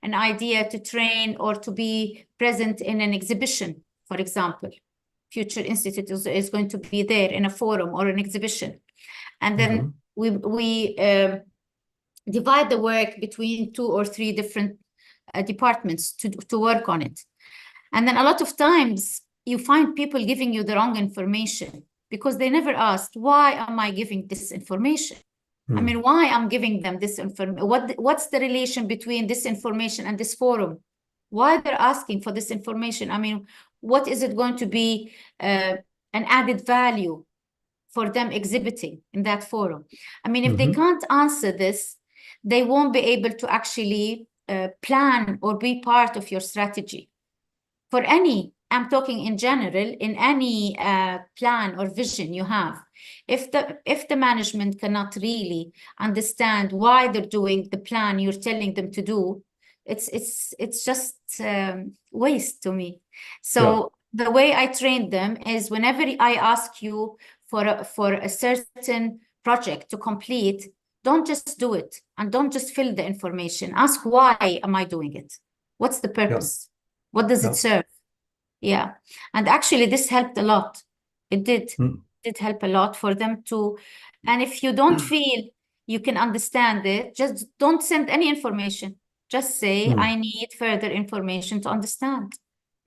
an idea to train or to be present in an exhibition, for example. Future Institute is going to be there in a forum or an exhibition. And then we divide the work between 2 or 3 different departments to work on it. And then a lot of times you find people giving you the wrong information because they never asked, why am I giving this information? I mean, why I'm giving them this information? What's the relation between this information and this forum? Why they're asking for this information? I mean, what is it going to be an added value for them exhibiting in that forum? I mean, if they can't answer this, they won't be able to actually plan or be part of your strategy. For any, I'm talking in general, in any plan or vision you have, if the management cannot really understand why they're doing the plan you're telling them to do, it's just waste to me. So the way I train them is whenever I ask you for a certain project to complete, don't just do it and don't just fill the information. Ask, why am I doing it? What's the purpose? What does it serve? Yeah. And actually this helped a lot. It did. It help a lot for them to, and if you don't feel you can understand it, just don't send any information. Just say, I need further information to understand.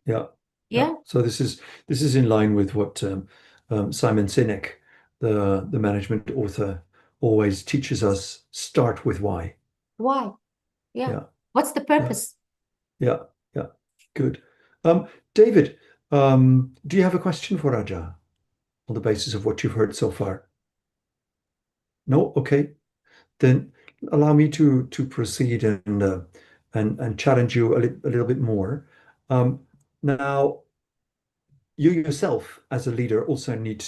Yeah. So this is in line with what Simon Sinek, the management author, always teaches us. Start with why. Why? Yeah. What's the purpose? Yeah. Good. David, do you have a question for Raja on the basis of what you've heard so far? No? Okay. Then allow me to proceed and challenge you a little bit more. Now, you yourself as a leader also need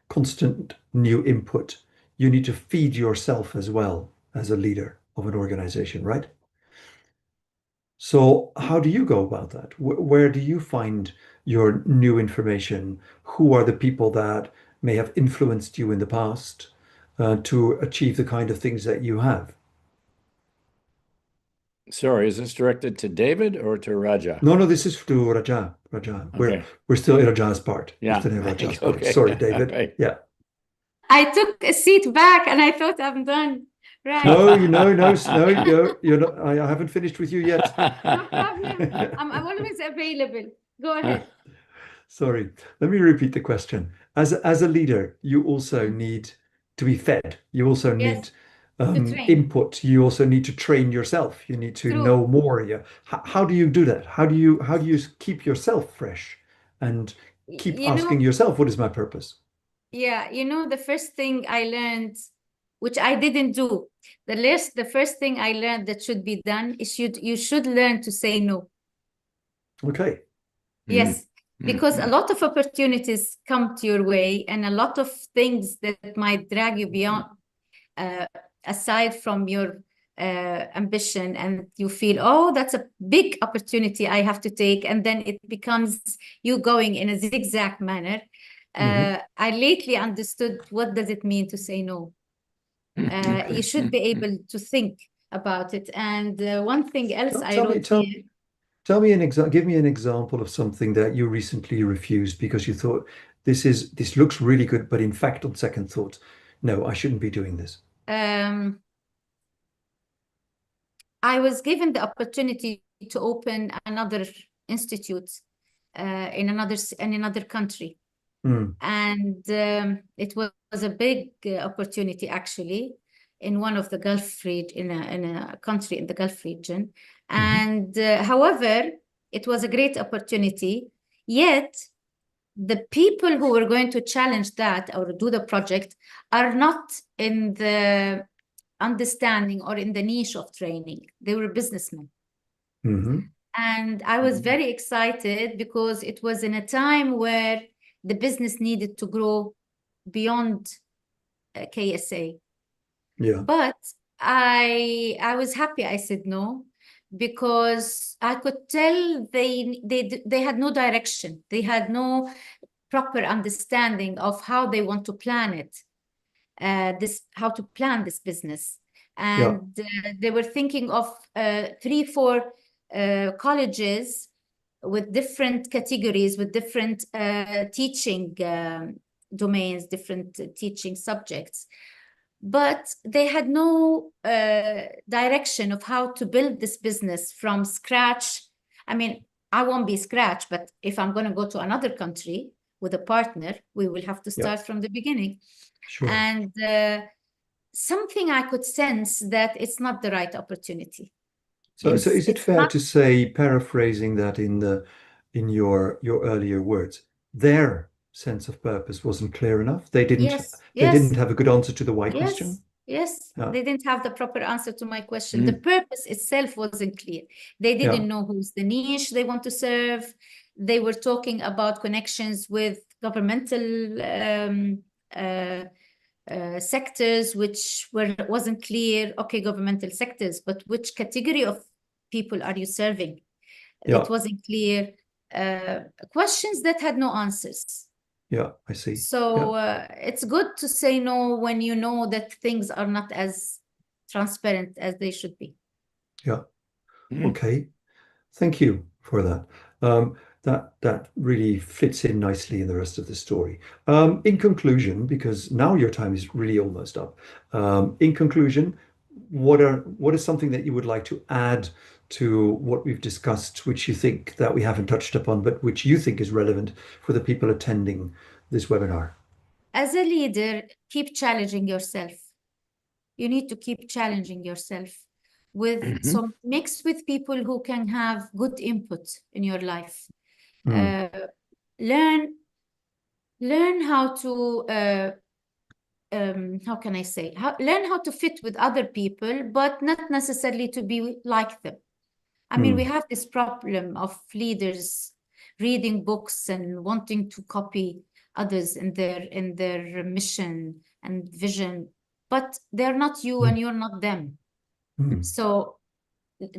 constant new input. You need to feed yourself as well as a leader of an organization, right? So how do you go about that? Where do you find your new information? Who are the people that may have influenced you in the past to achieve the kind of things that you have? Sorry, is this directed to David or to Raja? No, this is to Raja. Okay. We're still in Raja's part. Yeah. We're still in Raja's part. Okay. Sorry, David. Okay. Yeah. I took a seat back and I thought I'm done. Right. No, you're not. I haven't finished with you yet. No problem. I'm always available. Go ahead. Sorry. Let me repeat the question. As a leader, you also need to be fed. You also need input. You also need to train yourself. You need to know more. Yeah. How do you do that? How do you keep yourself fresh and keep asking yourself, what is my purpose? Yeah, the first thing I learned, which I didn't do, the first thing I learned that should be done is you should learn to say no. Okay. Yes, because a lot of opportunities come to your way and a lot of things that might drag you beyond, aside from your ambition, and you feel, oh, that's a big opportunity I have to take, and then it becomes you going in a zigzag manner. I lately understood what does it mean to say no. You should be able to think about it. And one thing else Tell me give me an example of something that you recently refused because you thought this looks really good, but in fact, on second thought, no, I shouldn't be doing this. I was given the opportunity to open another institute in another country. And it was a big opportunity, actually, in one of the Gulf region, in a country in the Gulf region. And however, it was a great opportunity. Yet, the people who were going to challenge that or do the project are not in the understanding or in the niche of training. They were businessmen. And I was very excited because it was in a time where the business needed to grow beyond KSA. But I was happy I said no, because I could tell they had no direction. They had no proper understanding of how they want to plan it, how to plan this business. And they were thinking of 3-4 colleges with different categories, with different teaching domains, different teaching subjects. But they had no direction of how to build this business from scratch. I mean, I won't be scratch, but if I'm going to go to another country with a partner, we will have to start from the beginning. Sure. And something I could sense that it's not the right opportunity. So is it fair to say, paraphrasing that in your earlier words, their sense of purpose wasn't clear enough? They didn't have a good answer to the why question? Yes, Yeah. they didn't have the proper answer to my question. Mm. The purpose itself wasn't clear. They didn't know who's the niche they want to serve. They were talking about connections with governmental sectors, which wasn't clear. Okay, governmental sectors, but which category of people are you serving? It wasn't clear. Questions that had no answers. Yeah, I see. So it's good to say no when you know that things are not as transparent as they should be. Yeah. Okay. Thank you for that. That really fits in nicely in the rest of the story. In conclusion, because now your time is really almost up. In conclusion, what is something that you would like to add to what we've discussed, which you think that we haven't touched upon, but which you think is relevant for the people attending this webinar? As a leader, keep challenging yourself. You need to keep challenging yourself with mixed with people who can have good input in your life. Learn how to how can I say? Learn how to fit with other people, but not necessarily to be like them. I mean, we have this problem of leaders reading books and wanting to copy others in their mission and vision, but they're not you and you're not them. So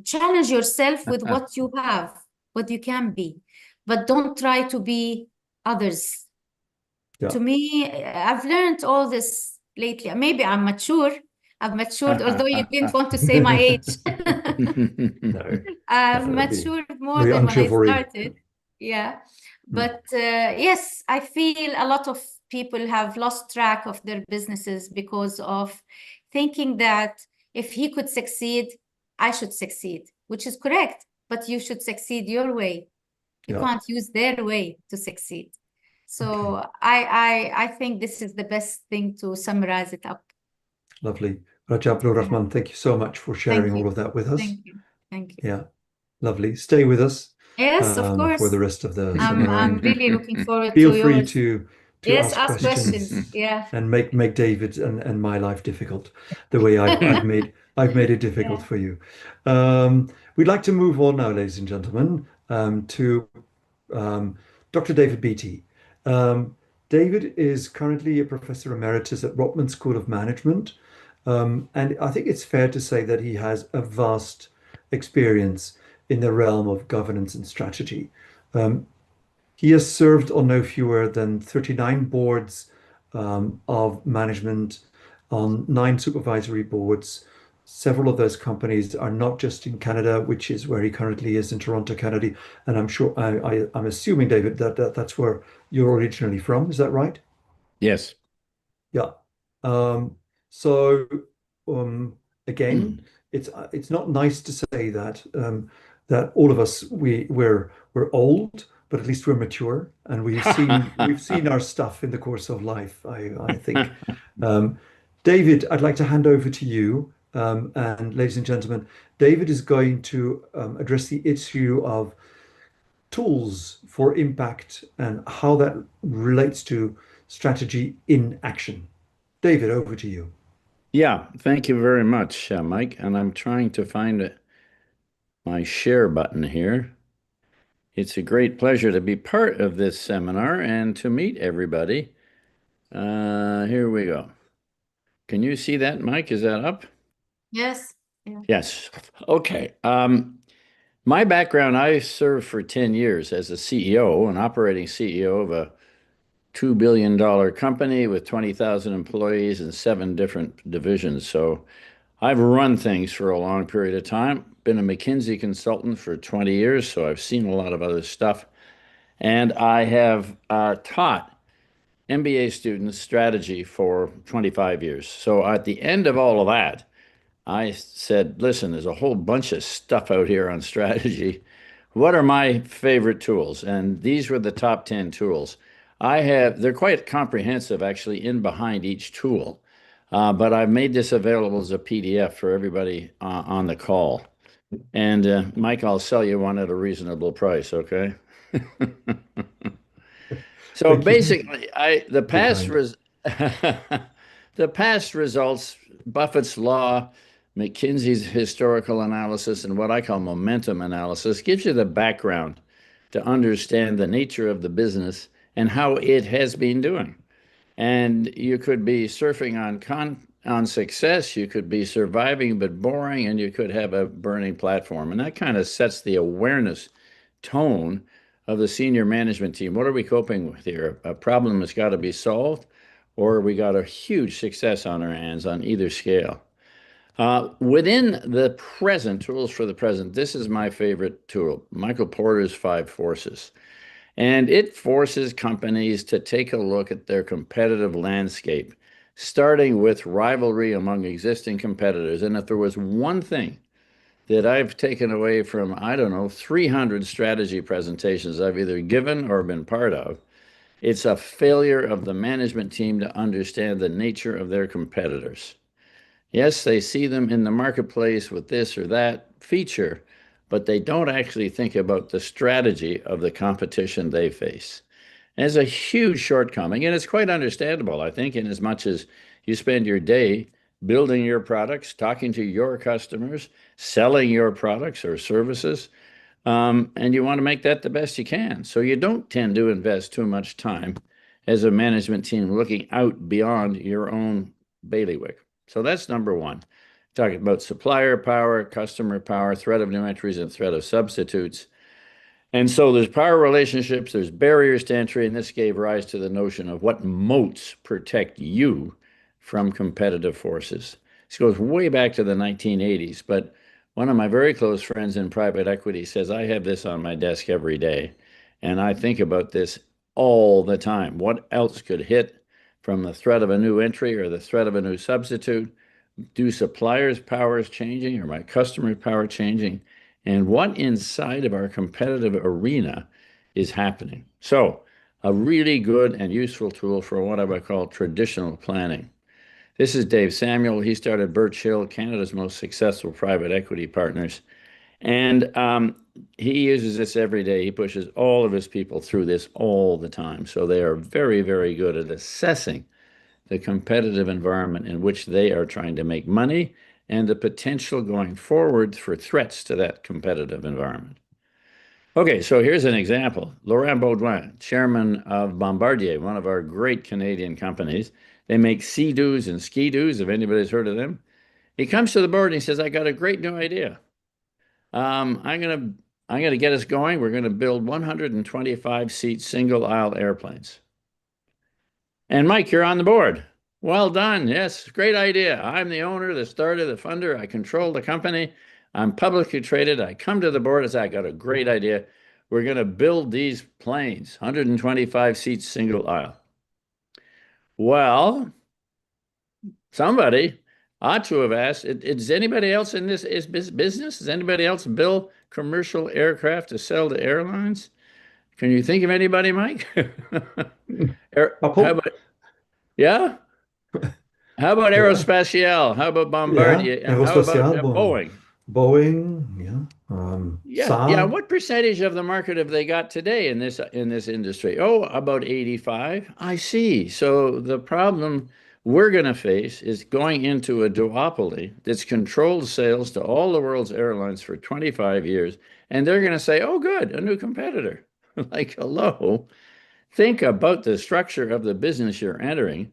challenge yourself with what you have, what you can be, but don't try to be others. To me, I've learned all this lately. Maybe I'm mature. I've matured, although you didn't want to say my age. No, I've matured more than when I started. Yeah. But yes, I feel a lot of people have lost track of their businesses because of thinking that if he could succeed, I should succeed, which is correct, but you should succeed your way. You can't use their way to succeed. So I think this is the best thing to summarize it up. Lovely. Raja Abdul Rahman, thank you so much for sharing all of that with us. Thank you. Thank you. Yeah, lovely. Stay with us. Yes, of course. For the rest of the seminar. I'm really looking forward Feel to free yours. to ask questions. Yeah. And make David and my life difficult the way I've made it difficult for you. We'd like to move on now, ladies and gentlemen, to Dr. David Beattie. David is currently a professor emeritus at Rotman School of Management. And I think it's fair to say that he has a vast experience in the realm of governance and strategy. He has served on no fewer than 39 boards of management, on 9 supervisory boards. Several of those companies are not just in Canada, which is where he currently is in Toronto, Canada. And I'm sure, I'm assuming, David, that's where you're originally from. Is that right? Yes. Yeah. Again, it's not nice to say that that all of us we're old, but at least we're mature, and we've seen our stuff in the course of life. I think. David, I'd like to hand over to you. And ladies and gentlemen, David is going to address the issue of tools for impact and how that relates to strategy in action. David, over to you. Yeah, thank you very much, Mike. And I'm trying to find my share button here. It's a great pleasure to be part of this seminar and to meet everybody. Here we go. Can you see that, Mike? Is that up? Yes. Yeah. Yes. Okay. My background, I served for 10 years as a CEO, an operating CEO of a $2 billion company with 20,000 employees and 7 different divisions. So I've run things for a long period of time, been a McKinsey consultant for 20 years, so I've seen a lot of other stuff. And I have taught MBA students strategy for 25 years. So at the end of all of that, I said, listen, there's a whole bunch of stuff out here on strategy. What are my favorite tools? And these were the top 10 tools. They're quite comprehensive actually in behind each tool. But I've made this available as a PDF for everybody on the call. And Mike, I'll sell you one at a reasonable price, okay? So basically, the past results, Buffett's law, McKinsey's historical analysis, and what I call momentum analysis gives you the background to understand the nature of the business and how it has been doing. And you could be surfing on success, you could be surviving but boring, and you could have a burning platform. And that kind of sets the awareness tone of the senior management team. What are we coping with here? A problem that's got to be solved, or we got a huge success on our hands on either scale. Within the present, tools for the present, this is my favorite tool, Michael Porter's 5 Forces. And it forces companies to take a look at their competitive landscape, starting with rivalry among existing competitors. And if there was one thing that I've taken away from, I don't know, 300 strategy presentations I've either given or been part of, it's a failure of the management team to understand the nature of their competitors. Yes, they see them in the marketplace with this or that feature, but they don't actually think about the strategy of the competition they face. And it's a huge shortcoming, and it's quite understandable, I think, in as much as you spend your day building your products, talking to your customers, selling your products or services, and you want to make that the best you can. So you don't tend to invest too much time as a management team looking out beyond your own bailiwick. So that's number one. Talking about supplier power, customer power, threat of new entries, and threat of substitutes. And so there's power relationships, there's barriers to entry, and this gave rise to the notion of what moats protect you from competitive forces. This goes way back to the 1980s, but one of my very close friends in private equity says, I have this on my desk every day, and I think about this all the time. What else could hit from the threat of a new entry or the threat of a new substitute? Do suppliers' powers changing or my customer power changing? And what inside of our competitive arena is happening? So a really good and useful tool for what I would call traditional planning. This is Dave Samuel. He started Birch Hill, Canada's most successful private equity partners. And he uses this every day. He pushes all of his people through this all the time. So they are very, very good at assessing the competitive environment in which they are trying to make money and the potential going forward for threats to that competitive environment. Okay, so here's an example. Laurent Baudouin, chairman of Bombardier, one of our great Canadian companies. They make Sea-Doos and Ski-Doos, if anybody's heard of them. He comes to the board and he says, I got a great new idea. I'm gonna get us going. We're gonna build 125-seat single-aisle airplanes. And Mike, you're on the board. Well done. Yes, great idea. I'm the owner, the starter, the funder. I control the company. I'm publicly traded. I come to the board and say, I got a great idea. We're going to build these planes, 125 seats, single aisle. Well, somebody ought to have asked, is anybody else in this business? Does anybody else build commercial aircraft to sell to airlines? Can you think of anybody, Mike? Yeah? How about Aerospatiale? How about Bombardier? Yeah, How about Aerospatiale, Boeing? yeah. Yeah. What percentage of the market have they got today in this industry? Oh, about 85. I see. So the problem we're going to face is going into a duopoly that's controlled sales to all the world's airlines for 25 years, and they're going to say, "Oh, good, a new competitor." Like, hello. Think about the structure of the business you're entering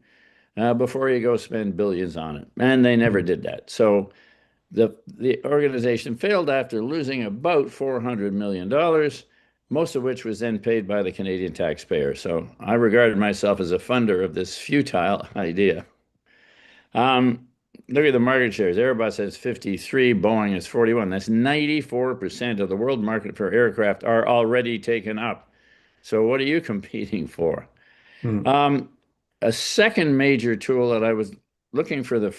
before you go spend billions on it. And they never did that. So the organization failed after losing about $400 million, most of which was then paid by the Canadian taxpayer. So I regarded myself as a funder of this futile idea. look at the market shares. Airbus has 53, Boeing has 41. That's 94% of the world market for aircraft are already taken up. So what are you competing for? A second major tool that I was looking for the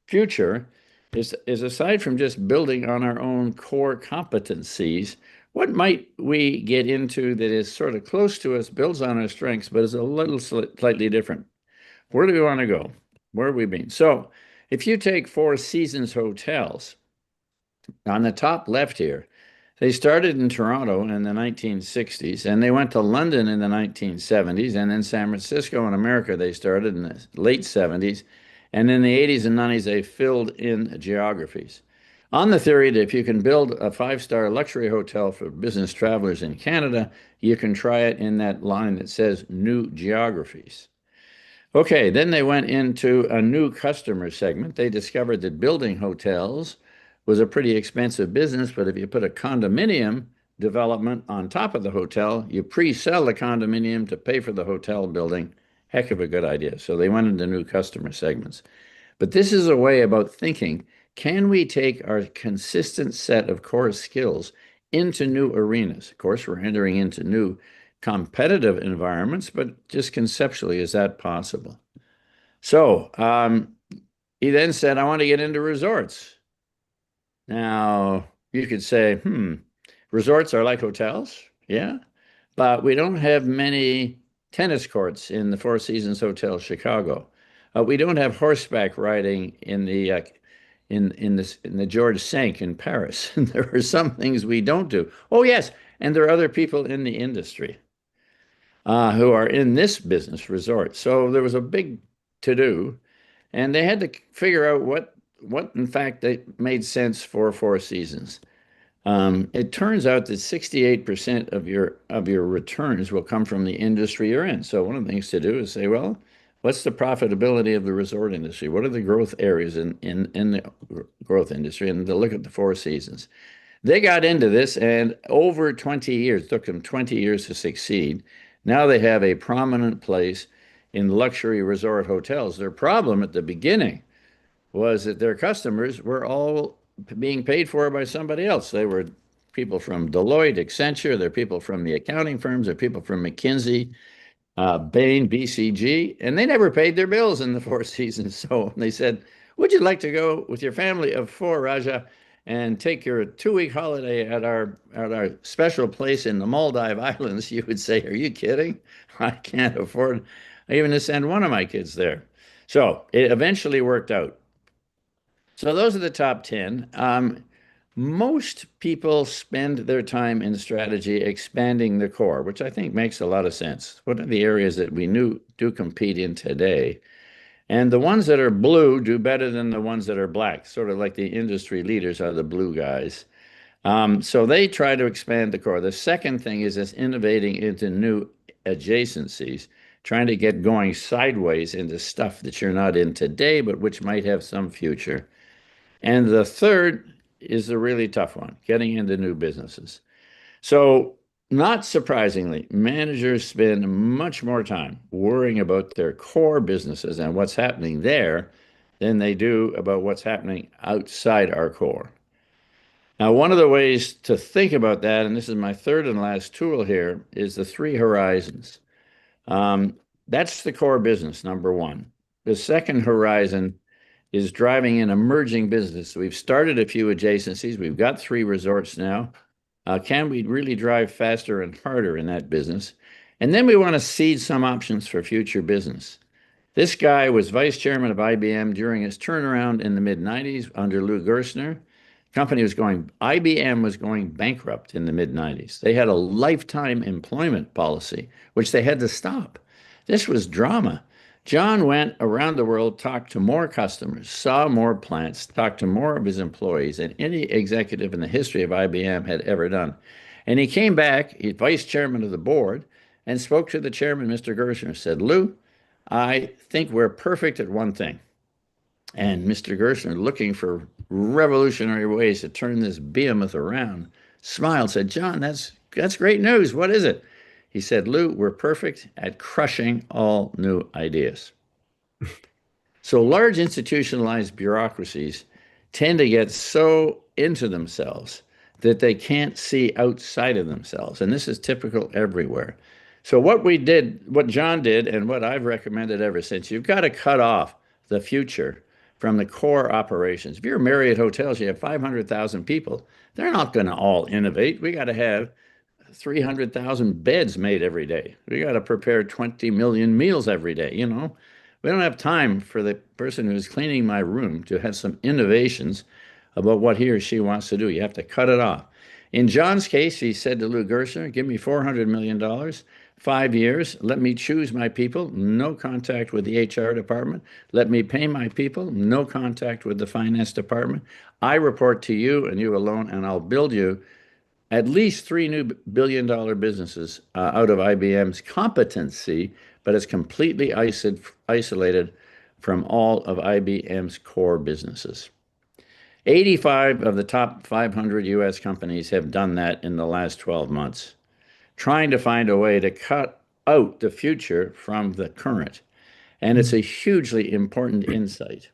future is aside from just building on our own core competencies, what might we get into that is sort of close to us, builds on our strengths, but is a little slightly different? Where do we want to go? Where have we been? So if you take Four Seasons hotels, on the top left here, they started in Toronto in the 1960s, and they went to London in the 1970s, and then San Francisco in America they started in the late 70s, and in the 80s and 90s they filled in geographies. On the theory that if you can build a five-star luxury hotel for business travelers in Canada, you can try it in that line that says new geographies. Okay, then they went into a new customer segment. They discovered that building hotels was a pretty expensive business, but if you put a condominium development on top of the hotel, you pre-sell the condominium to pay for the hotel building. Heck of a good idea. So they went into new customer segments. But this is a way about thinking, can we take our consistent set of core skills into new arenas? Of course, we're entering into new competitive environments, but just conceptually, is that possible? So he then said, I want to get into resorts. Now, you could say, resorts are like hotels, yeah, but we don't have many tennis courts in the Four Seasons Hotel Chicago. We don't have horseback riding in the Georges V in Paris. There are some things we don't do. Oh, yes, and there are other people in the industry who are in this business, resort. So there was a big to-do, and they had to figure out what in fact they made sense for Four Seasons. It turns out that 68% of your returns will come from the industry you're in. So one of the things to do is say, well, what's the profitability of the resort industry? What are the growth areas in the growth industry? And to look at the Four Seasons. They got into this, and over 20 years, took them 20 years to succeed. Now they have a prominent place in luxury resort hotels. Their problem at the beginning was that their customers were all being paid for by somebody else. They were people from Deloitte, Accenture, they're people from the accounting firms, they're people from McKinsey, Bain, BCG, and they never paid their bills in the Four Seasons. So they said, would you like to go with your family of four, Raja, and take your 2-week holiday at our special place in the Maldive Islands? You would say, are you kidding? I can't afford even to send one of my kids there. So it eventually worked out. So those are the top 10. Most people spend their time in strategy expanding the core, which I think makes a lot of sense. What are the areas that we do compete in today? And the ones that are blue do better than the ones that are black, sort of like the industry leaders are the blue guys. So they try to expand the core. The second thing is this innovating into new adjacencies, trying to get going sideways into stuff that you're not in today, but which might have some future. And the third is the really tough one, getting into new businesses. So not surprisingly, managers spend much more time worrying about their core businesses and what's happening there than they do about what's happening outside our core. Now, one of the ways to think about that, and this is my third and last tool here, is the 3 horizons. That's the core business, number one. The second horizon is driving an emerging business. We've started a few adjacencies. We've got 3 resorts now. Can we really drive faster and harder in that business? And then we want to seed some options for future business. This guy was vice chairman of IBM during his turnaround in the mid-90s under Lou Gerstner. IBM was going bankrupt in the mid-90s. They had a lifetime employment policy, which they had to stop. This was drama. John went around the world, talked to more customers, saw more plants, talked to more of his employees than any executive in the history of IBM had ever done. And he came back, he's vice chairman of the board, and spoke to the chairman, Mr. Gerstner, said, Lou, I think we're perfect at one thing. And Mr. Gerstner, looking for revolutionary ways to turn this behemoth around, smiled, said, John, that's great news. What is it? He said, Lou, we're perfect at crushing all new ideas. So large institutionalized bureaucracies tend to get so into themselves that they can't see outside of themselves. And this is typical everywhere. So what we did, what John did, and what I've recommended ever since, you've got to cut off the future from the core operations. If you're Marriott Hotels, you have 500,000 people. They're not going to all innovate. We got to have 300,000 beds made every day. We got to prepare 20 million meals every day. You know, we don't have time for the person who's cleaning my room to have some innovations about what he or she wants to do. You have to cut it off. In John's case, he said to Lou Gerstner, give me $400 million, 5 years, let me choose my people, no contact with the HR department. Let me pay my people, no contact with the finance department. I report to you and you alone, and I'll build you at least 3 new billion-dollar businesses out of IBM's competency, but it's completely isolated from all of IBM's core businesses. 85 of the top 500 US companies have done that in the last 12 months, trying to find a way to cut out the future from the current. And it's a hugely important insight.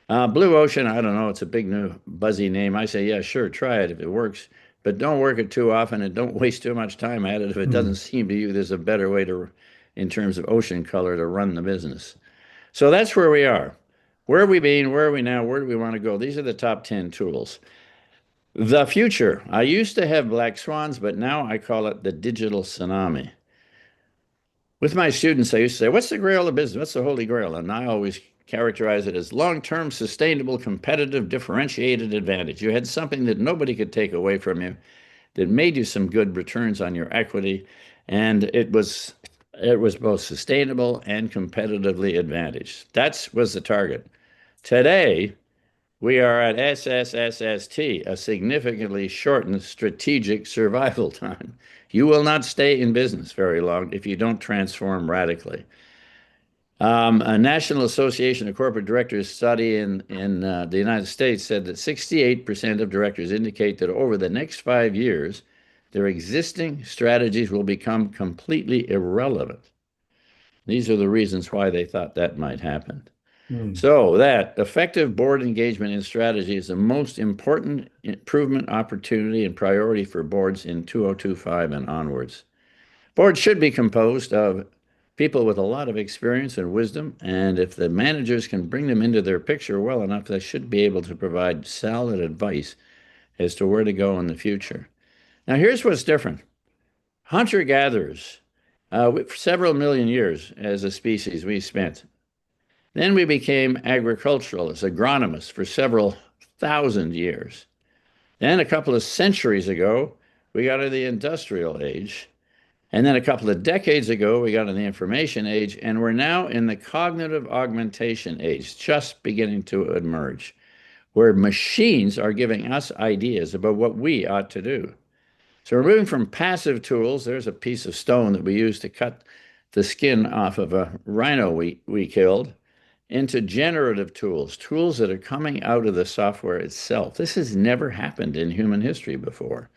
Blue Ocean, I don't know, it's a big new buzzy name. I say, yeah, sure, try it if it works, but don't work it too often and don't waste too much time at it if it doesn't seem to you there's a better way to, in terms of ocean color, to run the business. So that's where we are. Where are we been? Where are we now? Where do we want to go? These are the top 10 tools. The future. I used to have black swans, but now I call it the digital tsunami. With my students, I used to say, what's the grail of business? What's the holy grail? And I always characterize it as long-term, sustainable, competitive, differentiated advantage. You had something that nobody could take away from you, that made you some good returns on your equity, and it was both sustainable and competitively advantaged. That was the target. Today, we are at SSSST, a significantly shortened strategic survival time. You will not stay in business very long if you don't transform radically. A National Association of Corporate Directors study in the United States said that 68% of directors indicate that over the next 5 years, their existing strategies will become completely irrelevant. These are the reasons why they thought that might happen. So that effective board engagement in strategy is the most important improvement opportunity and priority for boards in 2025 and onwards. Boards should be composed of people with a lot of experience and wisdom, and if the managers can bring them into their picture well enough, they should be able to provide solid advice as to where to go in the future. Now, here's what's different. Hunter-gatherers, for several million years as a species, we spent. Then we became agriculturalists, agronomists for several thousand years. Then a couple of centuries ago, we got into the industrial age. And then a couple of decades ago, we got in the information age, and we're now in the cognitive augmentation age, just beginning to emerge, where machines are giving us ideas about what we ought to do. So we're moving from passive tools. There's a piece of stone that we use to cut the skin off of a rhino we killed, into generative tools, tools that are coming out of the software itself. This has never happened in human history before.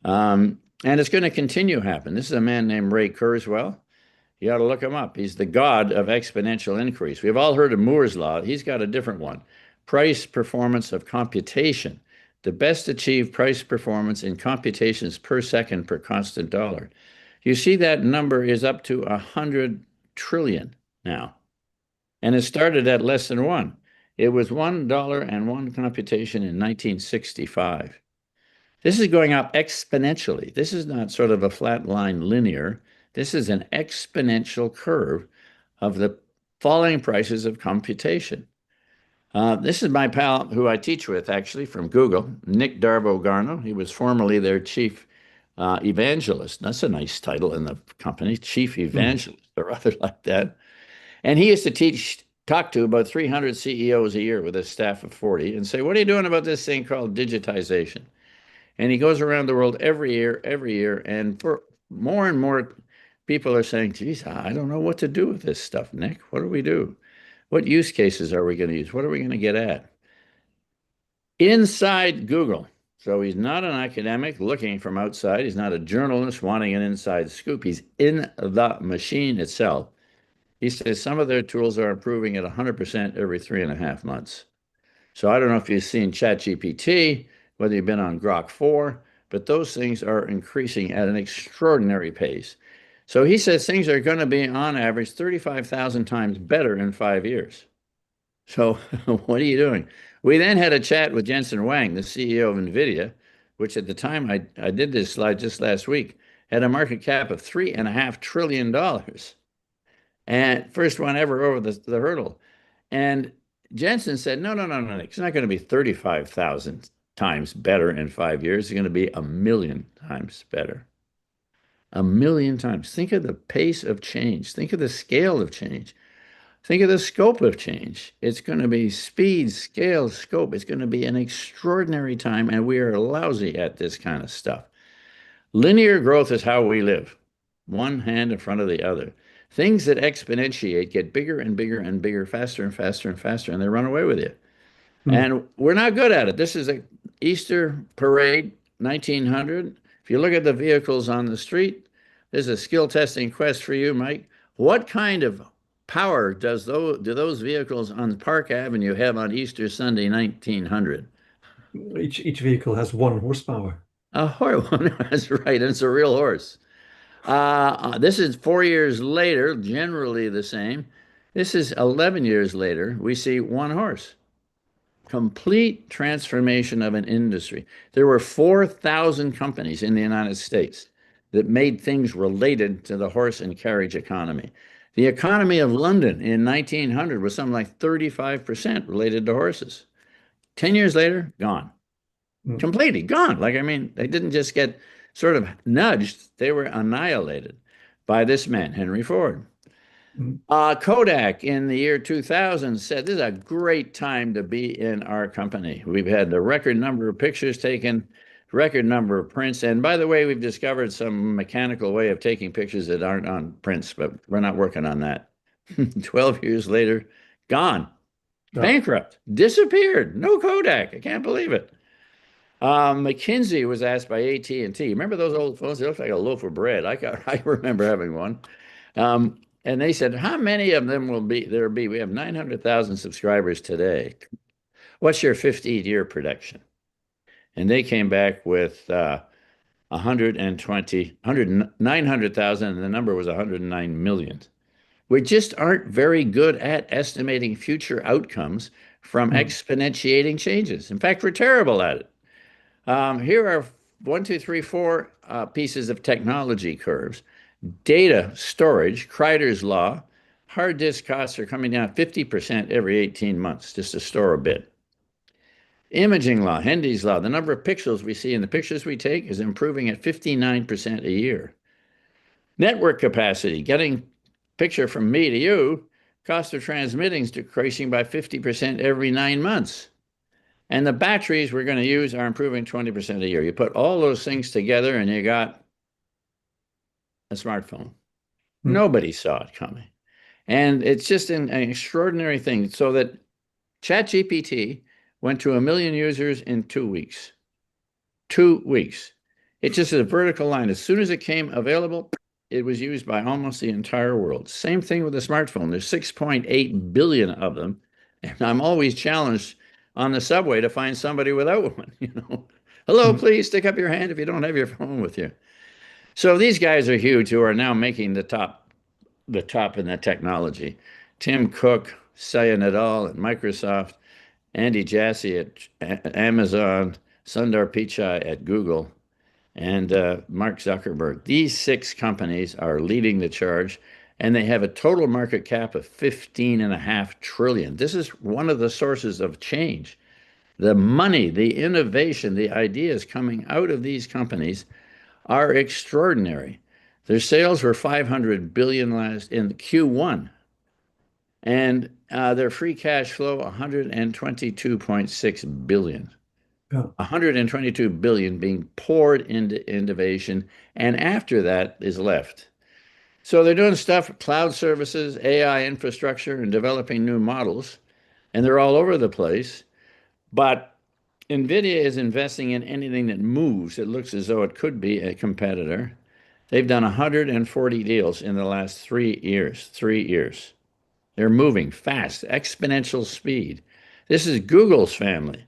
And it's going to continue to happen. This is a man named Ray Kurzweil. You ought to look him up. He's the god of exponential increase. We've all heard of Moore's law. He's got a different one. Price performance of computation. The best achieved price performance in computations per second per constant dollar. You see that number is up to 100 trillion now. And it started at less than 1. It was $1 and 1 computation in 1965. This is going up exponentially. This is not sort of a flat line linear. This is an exponential curve of the falling prices of computation. This is my pal who I teach with, actually, from Google, Nick Darbo-Garno. He was formerly their chief evangelist. That's a nice title in the company, chief evangelist, or rather like that. And he used to talk to about 300 CEOs a year with a staff of 40 and say, what are you doing about this thing called digitization? And he goes around the world every year, and for more and more people are saying, geez, I don't know what to do with this stuff, Nick. What do we do? What use cases are we going to use? What are we going to get at? Inside Google. So he's not an academic looking from outside. He's not a journalist wanting an inside scoop. He's in the machine itself. He says some of their tools are improving at 100% every 3.5 months. So I don't know if you've seen ChatGPT, whether you've been on Grok 4, but those things are increasing at an extraordinary pace. So he says things are going to be on average 35,000 times better in 5 years. So what are you doing? We then had a chat with Jensen Huang, the CEO of NVIDIA, which at the time I did this slide just last week, had a market cap of $3.5 trillion. And first one ever over the hurdle. And Jensen said, no, no, no, no, it's not going to be 35,000 times better in 5 years. It's going to be 1,000,000 times better. 1,000,000 times. Think of the pace of change. Think of the scale of change. Think of the scope of change. It's going to be speed, scale, scope. It's going to be an extraordinary time, and we are lousy at this kind of stuff. Linear growth is how we live, one hand in front of the other. Things that exponentiate get bigger and bigger and bigger, faster and faster and faster, and they run away with you. And we're not good at it. This is an Easter parade, 1900. If you look at the vehicles on the street, there's a skill testing quest for you, Mike. What kind of power do those vehicles on Park Avenue have on Easter Sunday, 1900? Each vehicle has 1 horsepower. A horse. That's right. And it's a real horse. This is 4 years later, generally the same. This is 11 years later. We see 1 horse. Complete transformation of an industry. There were 4,000 companies in the United States that made things related to the horse and carriage economy. The economy of London in 1900 was something like 35% related to horses. 10 years later, gone. Completely gone. Like, I mean, they didn't just get sort of nudged, they were annihilated by this man, Henry Ford. Kodak in the year 2000 said, this is a great time to be in our company. We've had the record number of pictures taken, record number of prints. And by the way, we've discovered some mechanical way of taking pictures that aren't on prints, but we're not working on that. 12 years later, gone. Bankrupt. Disappeared. No Kodak. I can't believe it. McKinsey was asked by AT&T. Remember those old phones? They looked like a loaf of bread. I remember having one. And they said, how many of them will there be? We have 900,000 subscribers today. What's your 15-year prediction? And they came back with 900,000, and the number was 109 million. We just aren't very good at estimating future outcomes from exponentiating changes. In fact, we're terrible at it. Here are 1, 2, 3, 4 pieces of technology curves. Data storage, Kreider's law, hard disk costs are coming down 50% every 18 months just to store a bit. Imaging law, Hendy's law, the number of pixels we see in the pictures we take is improving at 59% a year. Network capacity, getting picture from me to you, cost of transmitting is decreasing by 50% every 9 months. And the batteries we're going to use are improving 20% a year. You put all those things together and you got a smartphone. Nobody saw it coming. And it's just an extraordinary thing. So that ChatGPT went to 1 million users in 2 weeks. 2 weeks. It just is a vertical line. As soon as it came available, it was used by almost the entire world. Same thing with the smartphone. There's 6.8 billion of them. And I'm always challenged on the subway to find somebody without one. Hello, please stick up your hand if you don't have your phone with you. So these guys are huge who are now making the top in the technology. Tim Cook, Satya Nadella at Microsoft, Andy Jassy at Amazon, Sundar Pichai at Google, and Mark Zuckerberg. These 6 companies are leading the charge, and they have a total market cap of $15.5 trillion. This is one of the sources of change. The money, the innovation, the ideas coming out of these companies are extraordinary. Their sales were $500 billion in Q1, and their free cash flow $122.6 billion. Yeah. $122 billion being poured into innovation, and after that is left. So they're doing stuff, cloud services, AI infrastructure, and developing new models, and they're all over the place. But NVIDIA is investing in anything that moves. It looks as though it could be a competitor. They've done 140 deals in the last 3 years. 3 years. They're moving fast, exponential speed. This is Google's family.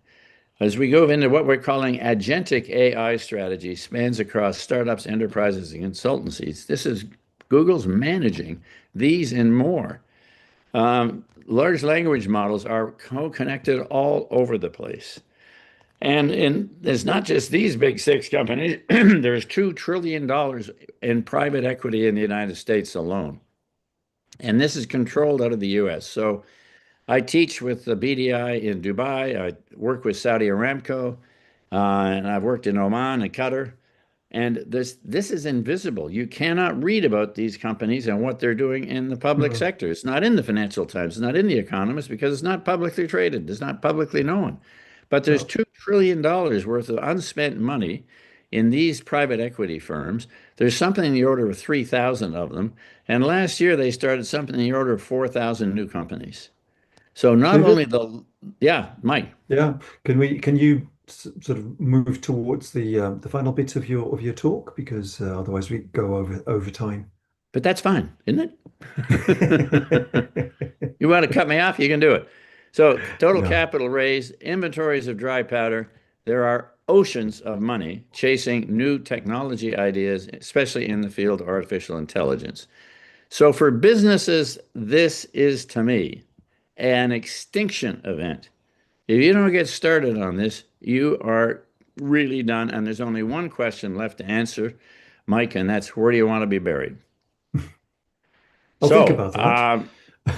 As we go into what we're calling agentic AI strategy, spans across startups, enterprises, and consultancies. This is Google's managing these and more. Large language models are co-connected all over the place. And there's not just these big six companies. There's $2 trillion in private equity in the United States alone. And this is controlled out of the US. So I teach with the BDI in Dubai. I work with Saudi Aramco, and I've worked in Oman and Qatar. And this is invisible. You cannot read about these companies and what they're doing in the public sector. It's not in the Financial Times. It's not in the Economist because it's not publicly traded. It's not publicly known. But there's $2 trillion worth of unspent money in these private equity firms. There's something in the order of 3,000 of them. And last year they started something in the order of 4,000 new companies. So not David? only yeah, Mike. Yeah. Can you sort of move towards the final bits of your talk, because otherwise we go over time. But that's fine, isn't it? You want to cut me off? You can do it. So total Yeah. capital raised, inventories of dry powder. There are oceans of money chasing new technology ideas, especially in the field of artificial intelligence. So for businesses, this is to me an extinction event. If you don't get started on this, you are really done. And there's only one question left to answer, Mike, and that's, where do you want to be buried? I'll think about that.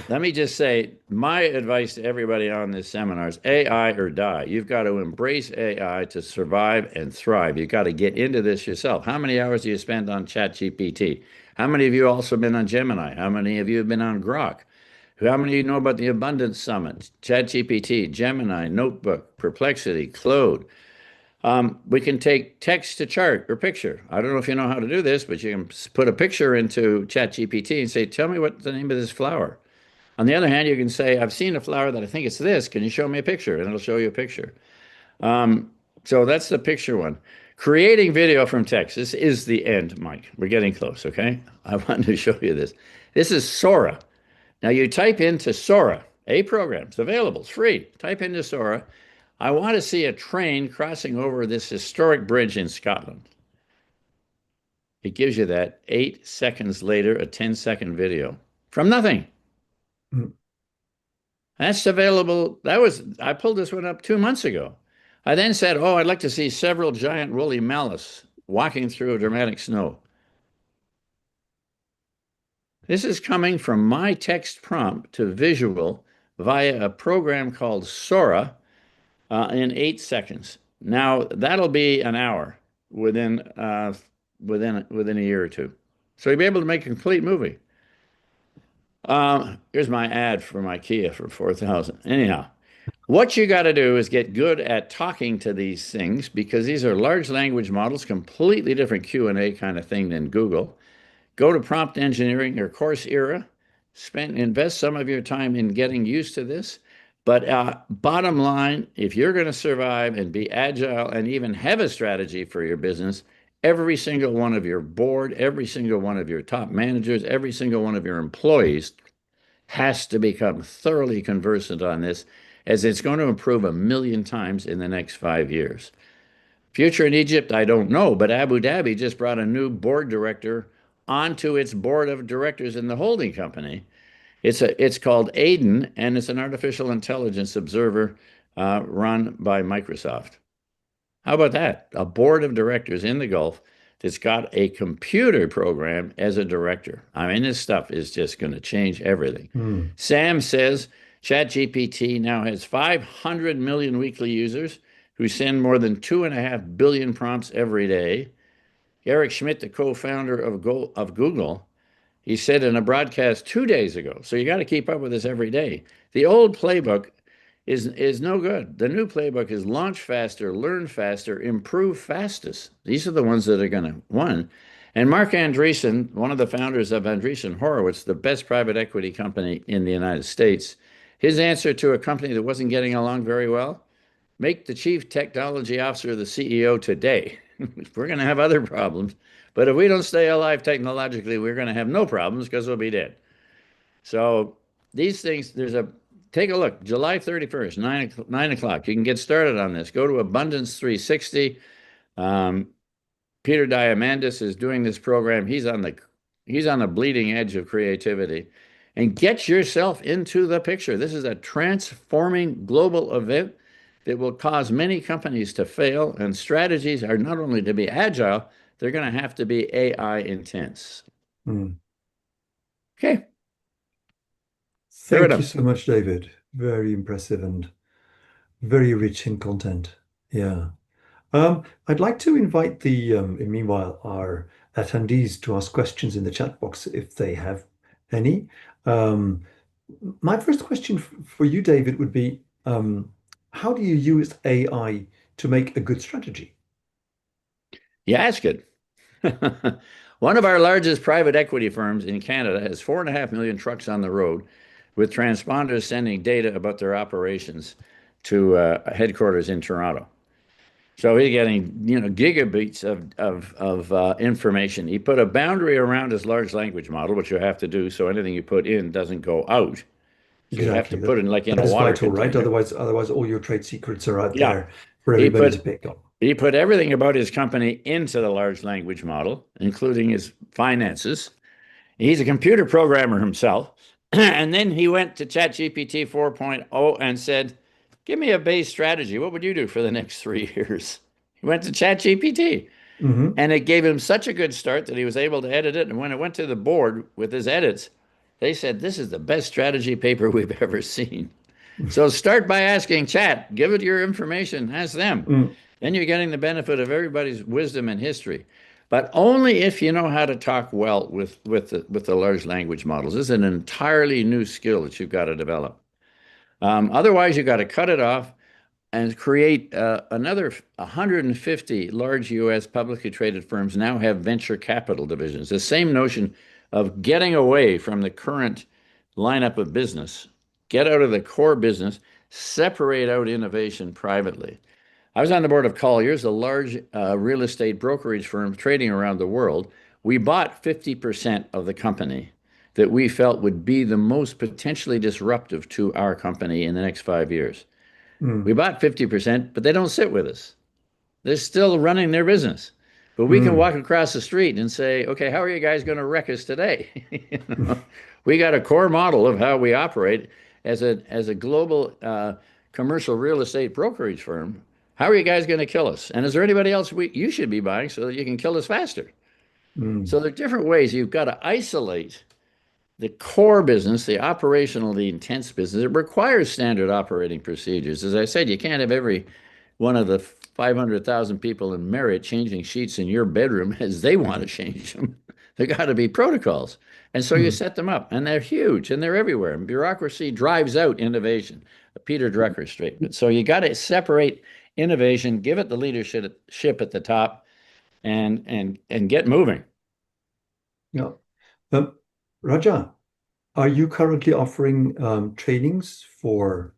Let me just say, my advice to everybody on this seminar is AI or die. You've got to embrace AI to survive and thrive. You've got to get into this yourself. How many hours do you spend on ChatGPT? How many of you also been on Gemini? How many of you have been on Grok? How many of you know about the Abundance Summit? ChatGPT, Gemini, Notebook, Perplexity, Claude. We can take text to chart or picture. I don't know if you know how to do this, but you can put a picture into ChatGPT and say, tell me what the name of this flower. On the other hand, you can say, I've seen a flower that I think it's this. Can you show me a picture? And it'll show you a picture. So that's the picture one. Creating video from text. This is the end, Mike. We're getting close, okay? I want to show you this. This is Sora. Now you type into Sora, a program. It's available. It's free. Type into Sora. I want to see a train crossing over this historic bridge in Scotland. It gives you that 8 seconds later, a 10-second video from nothing. That's available. I pulled this one up 2 months ago. I then said, oh, I'd like to see several giant woolly mammoths walking through a dramatic snow. This is coming from my text prompt to visual via a program called Sora in 8 seconds. Now that'll be an hour within a year or two. So you'll be able to make a complete movie. Here's my ad for my Kia for 4,000. Anyhow, what you got to do is get good at talking to these things, because these are large language models, completely different Q&A kind of thing than Google. Go to prompt engineering or Coursera. Invest some of your time in getting used to this. But bottom line, if you're going to survive and be agile and even have a strategy for your business, every single one of your board, every single one of your top managers, every single one of your employees has to become thoroughly conversant on this, as it's going to improve 1,000,000 times in the next 5 years. Future in Egypt, I don't know, but Abu Dhabi just brought a new board director onto its board of directors in the holding company. It's called Aiden, and it's an artificial intelligence observer run by Microsoft. How about that? A board of directors in the Gulf that's got a computer program as a director. I mean, this stuff is just going to change everything. Sam says ChatGPT now has 500 million weekly users who send more than 2.5 billion prompts every day. Eric Schmidt, the co-founder of Google, he said in a broadcast 2 days ago, so you got to keep up with this every day. The old playbook is no good. The new playbook is launch faster, learn faster, improve fastest. These are the ones that are going to win. And Mark Andreessen, one of the founders of Andreessen Horowitz, the best private equity company in the United States, his answer to a company that wasn't getting along very well: make the chief technology officer the CEO today. We're going to have other problems. But if we don't stay alive technologically, we're going to have no problems because we'll be dead. So these things, take a look, July 31st, 9 o'clock. You can get started on this. Go to Abundance 360. Peter Diamandis is doing this program. He's on the bleeding edge of creativity. And get yourself into the picture. This is a transforming global event that will cause many companies to fail. And strategies are not only to be agile, they're going to have to be AI intense. Okay. Thank you so much, David. Very impressive and very rich in content. Yeah. I'd like to invite meanwhile, our attendees to ask questions in the chat box if they have any. My first question for you, David, would be, how do you use AI to make a good strategy? You ask it. One of our largest private equity firms in Canada has 4.5 million trucks on the road, with transponders sending data about their operations to headquarters in Toronto. So he's getting, gigabits of information. He put a boundary around his large language model, which you have to do so anything you put in doesn't go out. So exactly. You have to put it in a water vital, container. right? Otherwise, all your trade secrets are out there for everybody to pick up. He put everything about his company into the large language model, including his finances. He's a computer programmer himself. And then he went to ChatGPT 4.0 and said, give me a base strategy. What would you do for the next 3 years? He went to ChatGPT. And it gave him such a good start that he was able to edit it. And when it went to the board with his edits, they said, this is the best strategy paper we've ever seen. So start by asking Chat, give it your information, ask them. Then you're getting the benefit of everybody's wisdom and history. But only if you know how to talk well with the large language models. This is an entirely new skill that you've got to develop. Otherwise, you've got to cut it off and create another 150 large U.S. publicly traded firms now have venture capital divisions. The same notion of getting away from the current lineup of business, get out of the core business, separate out innovation privately. I was on the board of Colliers, a large real estate brokerage firm trading around the world. We bought 50% of the company that we felt would be the most potentially disruptive to our company in the next 5 years. We bought 50%, but they don't sit with us. They're still running their business. But we can walk across the street and say, okay, how are you guys going to wreck us today? We got a core model of how we operate as a global commercial real estate brokerage firm. How are you guys going to kill us? And is there anybody else you should be buying so that you can kill us faster? So there are different ways. You've got to isolate the core business, the operational, the intense business. It requires standard operating procedures. As I said, you can't have every one of the 500,000 people in Marriott changing sheets in your bedroom as they want to change them. There got to be protocols. And so you set them up, and they're huge, and they're everywhere. And bureaucracy drives out innovation, a Peter Drucker statement. So you got to separate innovation, give it the leadership at the top, and get moving. Yeah. Raja, are you currently offering trainings for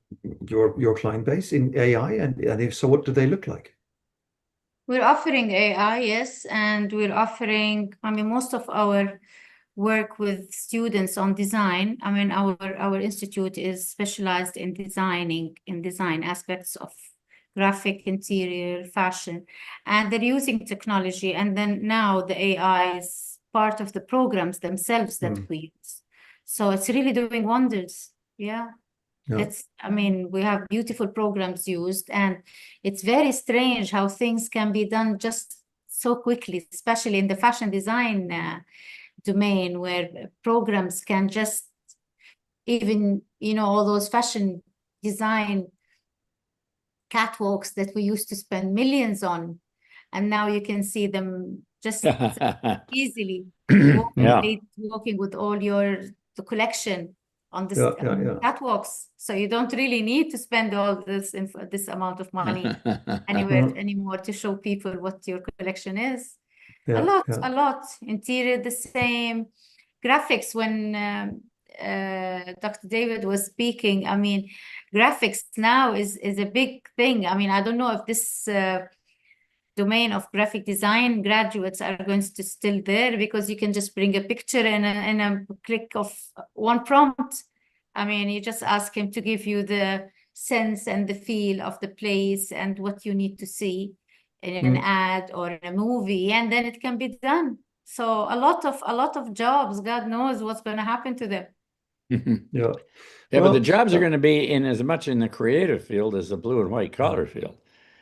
your client base in AI? And if so, what do they look like? We're offering AI, yes, and we're offering, most of our work with students on design. Our institute is specialized in design aspects of graphic, interior, fashion, and they're using technology. And then now the AI is part of the programs themselves that we use. So it's really doing wonders. Yeah. We have beautiful programs used, and it's very strange how things can be done just so quickly, especially in the fashion design domain, where programs can just even, all those fashion design catwalks that we used to spend millions on, and now you can see them just easily walking with all the collection on this catwalks. So you don't really need to spend all this amount of money anymore to show people what your collection is. A lot. Interior, the same. Graphics, when Dr. David was speaking, graphics now is a big thing. I don't know if this domain of graphic design graduates are going to still there, because you can just bring a picture and a click of one prompt. I mean, you just ask him to give you the sense and the feel of the place and what you need to see in an ad or in a movie, and then it can be done. So a lot of jobs, God knows what's going to happen to them. Yeah. Yeah, but the Well, jobs are going to be in as much in the creative field as the blue and white collar field.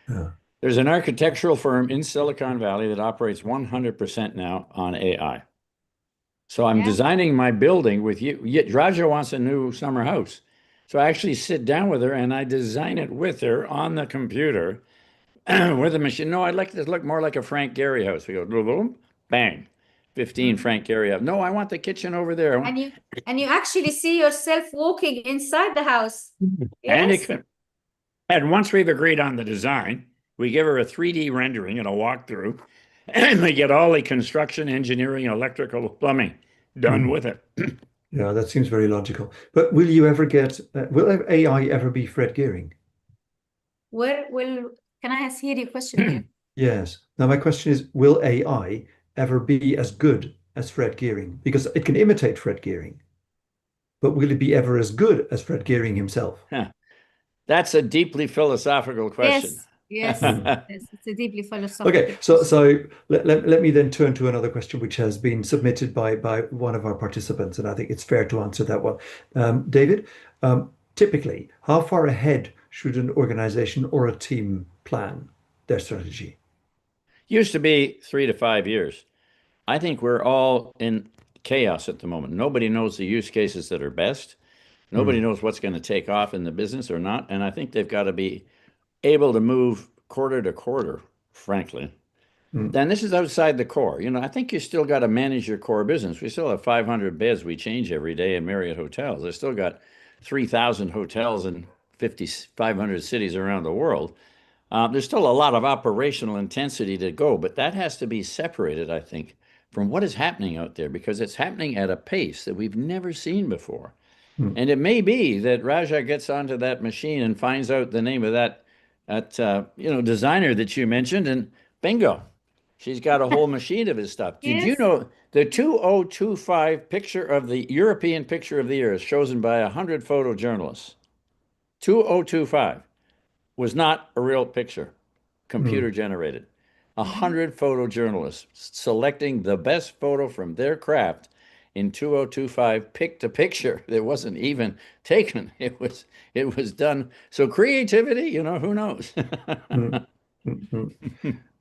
yeah. There's an architectural firm in Silicon Valley that operates 100% now on AI. So I'm Yeah. designing my building with you. Raja wants a new summer house. So I actually sit down with her and I design it with her on the computer with a machine. No, I'd like it to look more like a Frank Gehry house. We go, boom, boom, bang, 15 Frank Gehry house. No, I want the kitchen over there. And you actually see yourself walking inside the house. And Yes. And once we've agreed on the design, we give her a 3D rendering and a walkthrough, and they get all the construction, engineering, electrical, plumbing done with it. Yeah, that seems very logical. But will you ever get, will AI ever be Fred Gehring? Can I hear your question here? Yes. Now, my question is, will AI ever be as good as Fred Gehring? Because it can imitate Fred Gehring, but will it be ever as good as Fred Gehring himself? That's a deeply philosophical question. Yes, it's a deeply philosophical Okay, question. so let me then turn to another question which has been submitted by one of our participants, and I think it's fair to answer that one. David, typically, how far ahead should an organization or a team plan their strategy? Used to be 3 to 5 years. I think we're all in chaos at the moment. Nobody knows the use cases that are best. Nobody knows what's going to take off in the business or not. And I think they've got to be able to move quarter to quarter, frankly. Then this is outside the core. I think you still got to manage your core business. We still have 500 beds we change every day in Marriott hotels. They still got 3,000 hotels in 500 cities around the world. There's still a lot of operational intensity to go, but that has to be separated, I think, from what is happening out there, because it's happening at a pace that we've never seen before. And it may be that Raja gets onto that machine and finds out the name of that designer that you mentioned, and bingo, she's got a whole machine of his stuff. Did you Yes. know the 2025 picture of the European Picture of the Year is chosen by 100 photojournalists? 2025 was not a real picture, computer generated. 100 photojournalists selecting the best photo from their craft in 2025 picked a picture that wasn't even taken. It was done. So creativity, who knows? And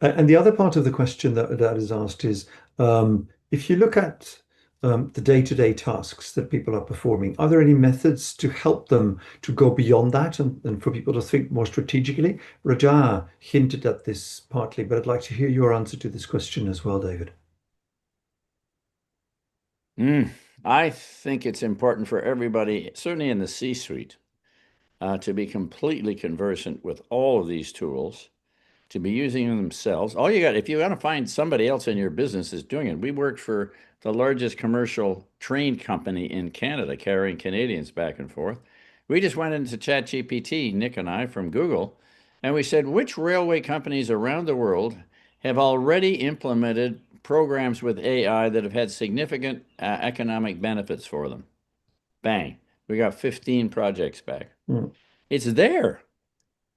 the other part of the question that is asked is, if you look at the day-to-day tasks that people are performing, are there any methods to help them to go beyond that and for people to think more strategically? Raja hinted at this partly, but I'd like to hear your answer to this question as well, David. I think it's important for everybody, certainly in the C-suite, to be completely conversant with all of these tools, to be using them themselves. If you want to find somebody else in your business is doing it. We worked for the largest commercial train company in Canada, carrying Canadians back and forth. We just went into ChatGPT, Nick and I from Google, and we said, which railway companies around the world have already implemented programs with AI that have had significant economic benefits for them? Bang. We got 15 projects back. It's there.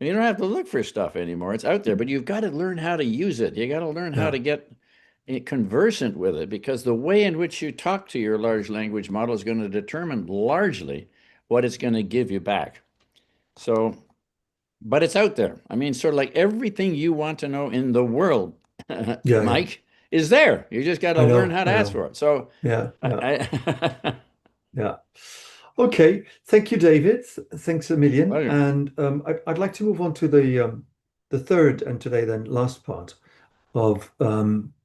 You don't have to look for stuff anymore. It's out there, but you've got to learn how to use it. You got to learn how to get conversant with it, because the way in which you talk to your large language model is going to determine largely what it's going to give you back. So, but it's out there. I mean, sort of like everything you want to know in the world, Mike, is there. You just got to learn how to ask for it. So, yeah. Okay, thank you, David. Thanks a million. Pleasure. And I'd like to move on to the third and today then last part of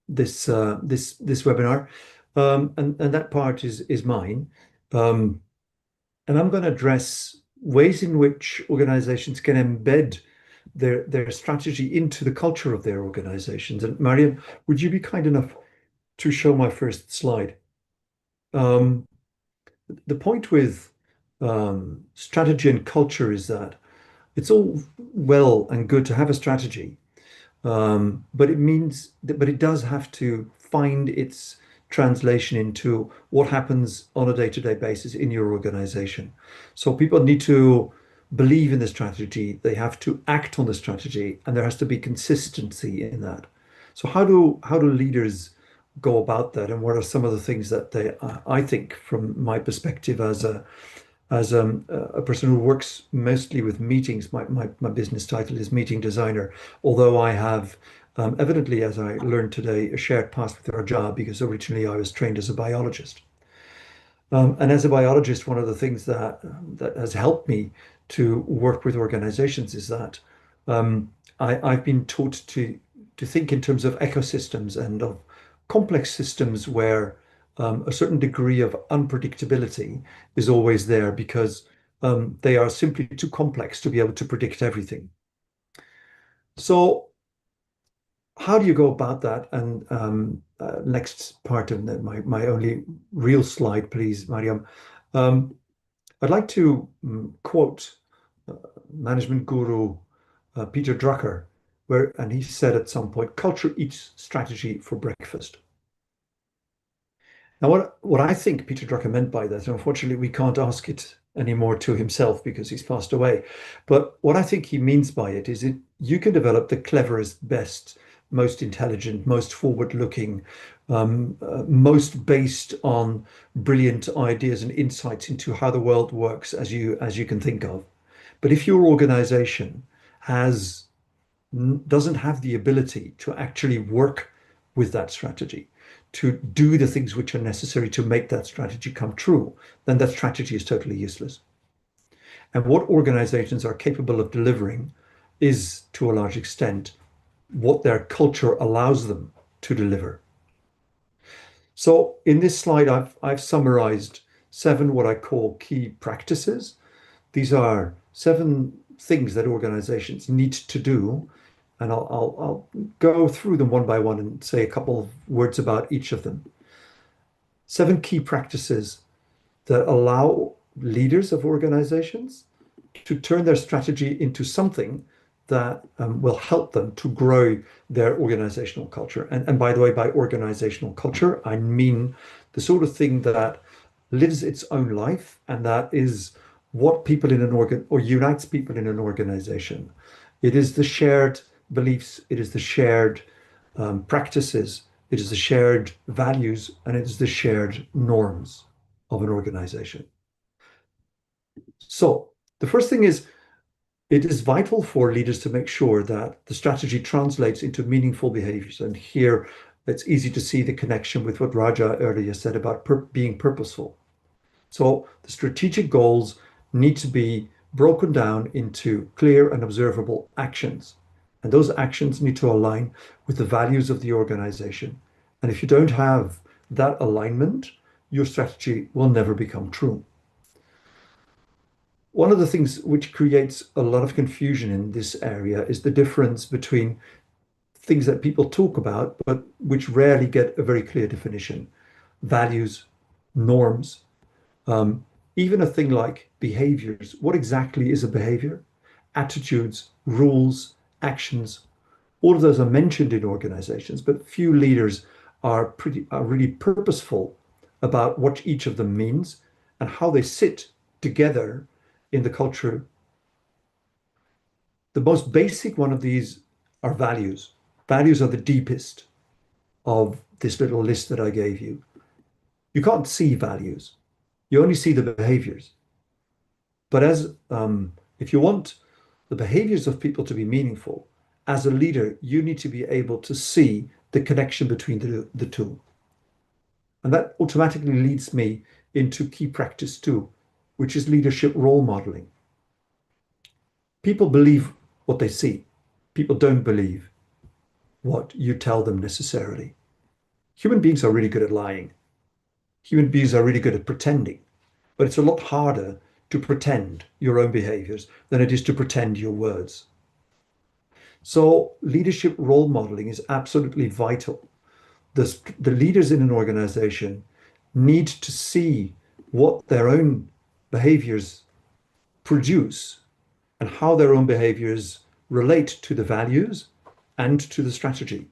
this webinar, and that part is mine, and I'm going to address ways in which organizations can embed their strategy into the culture of their organizations. And Mariam, would you be kind enough to show my first slide? The point with strategy and culture is that it's all well and good to have a strategy, But it does have to find its translation into what happens on a day-to-day basis in your organization. So people need to believe in the strategy, they have to act on the strategy, and there has to be consistency in that. So how do leaders go about that, and what are some of the things that I think, from my perspective as a person who works mostly with meetings, my business title is meeting designer, although I have evidently, as I learned today, a shared past with Raja, because originally I was trained as a biologist. And as a biologist, one of the things that has helped me to work with organizations is that I've been taught to think in terms of ecosystems and of complex systems where a certain degree of unpredictability is always there, because they are simply too complex to be able to predict everything. So how do you go about that? And next part of my only real slide, please, Mariam. I'd like to quote management guru Peter Drucker, and he said at some point, "Culture eats strategy for breakfast." Now, what I think Peter Drucker meant by that, and unfortunately we can't ask it anymore to himself because he's passed away, but what I think he means by it is you can develop the cleverest, best, most intelligent, most forward-looking, most based on brilliant ideas and insights into how the world works as you can think of. But if your organization doesn't have the ability to actually work with that strategy, to do the things which are necessary to make that strategy come true, then that strategy is totally useless. And what organizations are capable of delivering is, to a large extent, what their culture allows them to deliver. So in this slide, I've summarized 7 what I call key practices. These are 7 things that organizations need to do, and I'll go through them one by one and say a couple of words about each of them. 7 key practices that allow leaders of organizations to turn their strategy into something that will help them to grow their organizational culture. And by the way, by organizational culture, I mean the sort of thing that lives its own life, and that is what people in an or unites people in an organization. It is the shared beliefs, it is the shared practices, it is the shared values, and it is the shared norms of an organization. So the first thing is, it is vital for leaders to make sure that the strategy translates into meaningful behaviors. And here it's easy to see the connection with what Raja earlier said about being purposeful. So the strategic goals need to be broken down into clear and observable actions. And those actions need to align with the values of the organization. And if you don't have that alignment, your strategy will never become true. One of the things which creates a lot of confusion in this area is the difference between things that people talk about, but which rarely get a very clear definition. Values, norms, even a thing like behaviors. What exactly is a behavior? Attitudes, rules, actions, all of those are mentioned in organizations, but few leaders are really purposeful about what each of them means and how they sit together in the culture. The most basic one of these are values. Values are the deepest of this little list that I gave you. You can't see values. You only see the behaviors. But if you want the behaviors of people to be meaningful, as a leader, you need to be able to see the connection between the two. And that automatically leads me into key practice 2, which is leadership role modeling. People believe what they see. People don't believe what you tell them necessarily. Human beings are really good at lying. Human beings are really good at pretending, but it's a lot harder to pretend your own behaviors than it is to pretend your words. So leadership role modeling is absolutely vital. The leaders in an organization need to see what their own behaviors produce and how their own behaviors relate to the values and to the strategy.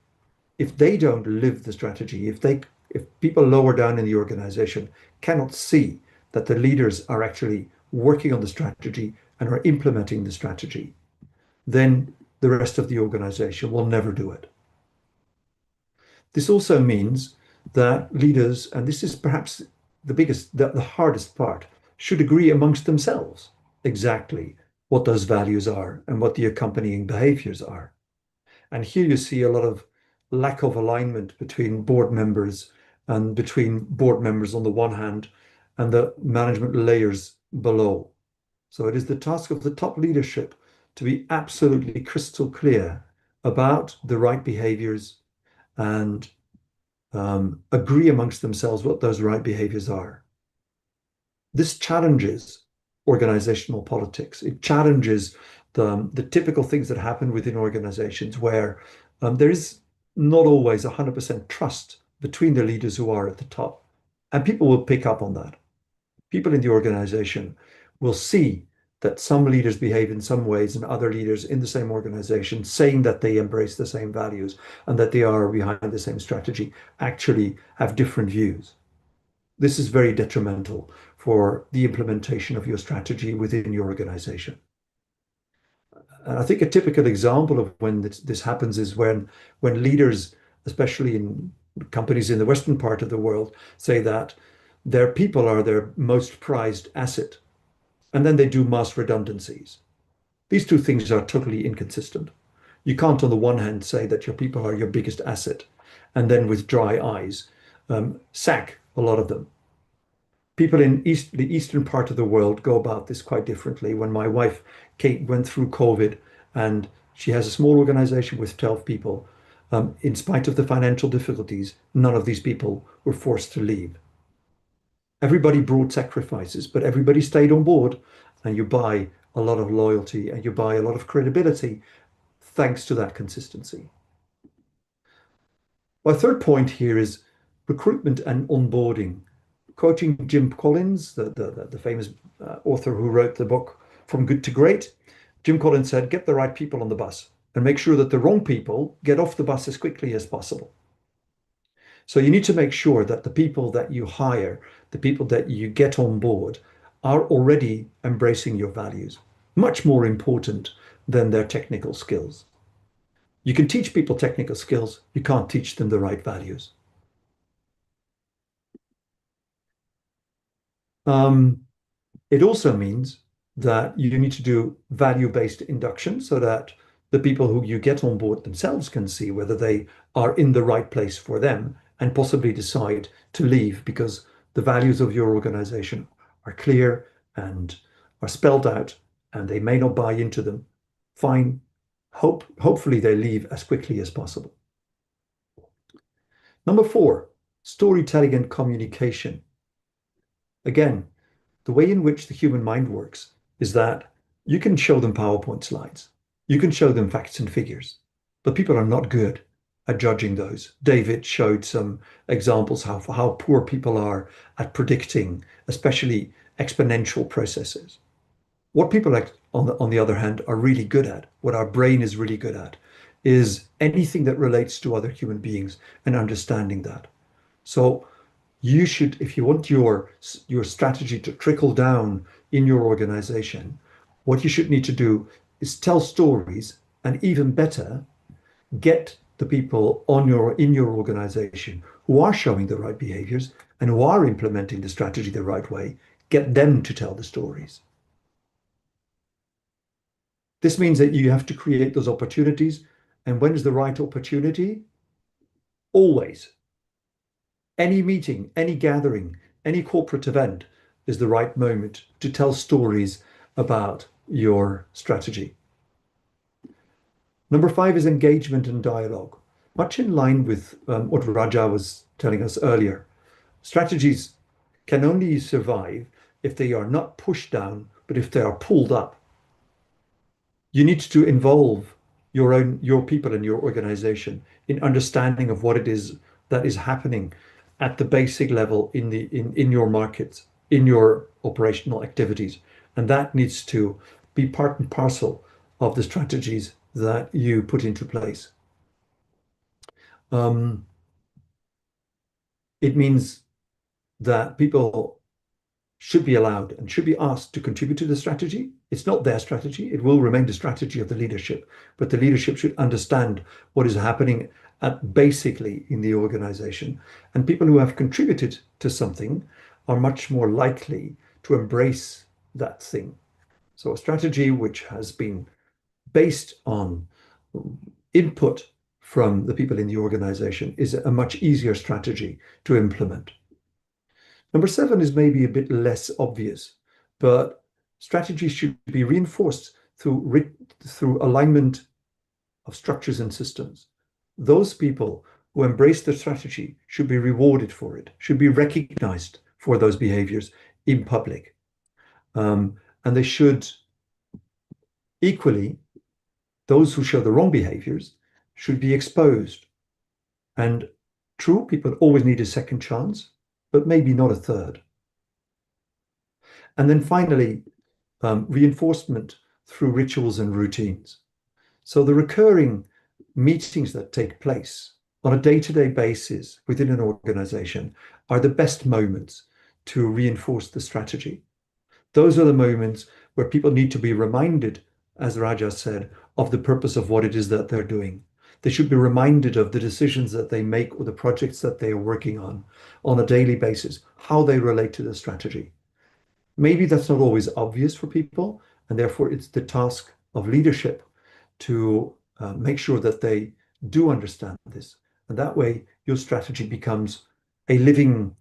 If they don't live the strategy, if people lower down in the organization cannot see that the leaders are actually working on the strategy and are implementing the strategy, then the rest of the organization will never do it. This also means that leaders, and this is perhaps the hardest part, should agree amongst themselves exactly what those values are and what the accompanying behaviors are. And here you see a lot of lack of alignment between board members and between board members on the one hand and the management layers below. So it is the task of the top leadership to be absolutely crystal clear about the right behaviors and agree amongst themselves what those right behaviors are. This challenges organizational politics. It challenges the typical things that happen within organizations where there is not always 100% trust between the leaders who are at the top. And people will pick up on that. People in the organization will see that some leaders behave in some ways and other leaders in the same organization saying that they embrace the same values and that they are behind the same strategy actually have different views. This is very detrimental for the implementation of your strategy within your organization. And I think a typical example of when this happens is when leaders, especially in companies in the Western part of the world, say that their people are their most prized asset, and then they do mass redundancies. These two things are totally inconsistent. You can't, on the one hand, say that your people are your biggest asset, and then with dry eyes, sack a lot of them. People in the eastern part of the world go about this quite differently. When my wife, Kate, went through COVID, and she has a small organization with 12 people, in spite of the financial difficulties, none of these people were forced to leave. Everybody brought sacrifices, but everybody stayed on board, and you buy a lot of loyalty and you buy a lot of credibility thanks to that consistency. My third point here is recruitment and onboarding. Quoting Jim Collins, the famous author who wrote the book From Good to Great, Jim Collins said, get the right people on the bus and make sure that the wrong people get off the bus as quickly as possible. So you need to make sure that the people that you hire, the people that you get on board, are already embracing your values, much more important than their technical skills. You can teach people technical skills, you can't teach them the right values. It also means that you need to do value-based induction so that the people who you get on board themselves can see whether they are in the right place for them and possibly decide to leave because the values of your organization are clear and are spelled out and they may not buy into them. Fine. Hopefully they leave as quickly as possible. Number 4, storytelling and communication. Again, the way in which the human mind works is that you can show them PowerPoint slides, you can show them facts and figures, but people are not good at judging those. David showed some examples how poor people are at predicting, especially exponential processes. What people, on the other hand, are really good at, what our brain is really good at, is anything that relates to other human beings and understanding that. So you should, if you want your strategy to trickle down in your organization, what you should need to do is tell stories, and even better, get the people in your organization who are showing the right behaviors and who are implementing the strategy the right way, get them to tell the stories. This means that you have to create those opportunities. And when is the right opportunity? Always. Any meeting, any gathering, any corporate event is the right moment to tell stories about your strategy. Number 5 is engagement and dialogue, much in line with what Raja was telling us earlier. Strategies can only survive if they are not pushed down, but if they are pulled up. You need to involve your people in your organization in understanding of what it is that is happening at the basic level in your markets, in your operational activities. And that needs to be part and parcel of the strategies that you put into place. it means that people should be allowed and should be asked to contribute to the strategy. It's not their strategy. It will remain the strategy of the leadership, but the leadership should understand what is happening basically in the organization. And people who have contributed to something are much more likely to embrace that thing. So a strategy which has been based on input from the people in the organization is a much easier strategy to implement. Number 7 is maybe a bit less obvious, but strategies should be reinforced through alignment of structures and systems. Those people who embrace the strategy should be rewarded for it, should be recognized for those behaviors in public. And they should equally, those who show the wrong behaviors should be exposed. And true, people always need a second chance, but maybe not a third. And then finally, reinforcement through rituals and routines. So the recurring meetings that take place on a day-to-day basis within an organization are the best moments to reinforce the strategy. Those are the moments where people need to be reminded, as Raja said, of the purpose of what it is that they're doing. They should be reminded of the decisions that they make or the projects that they are working on a daily basis, how they relate to the strategy. Maybe that's not always obvious for people, and therefore it's the task of leadership to make sure that they do understand this. And that way, your strategy becomes a living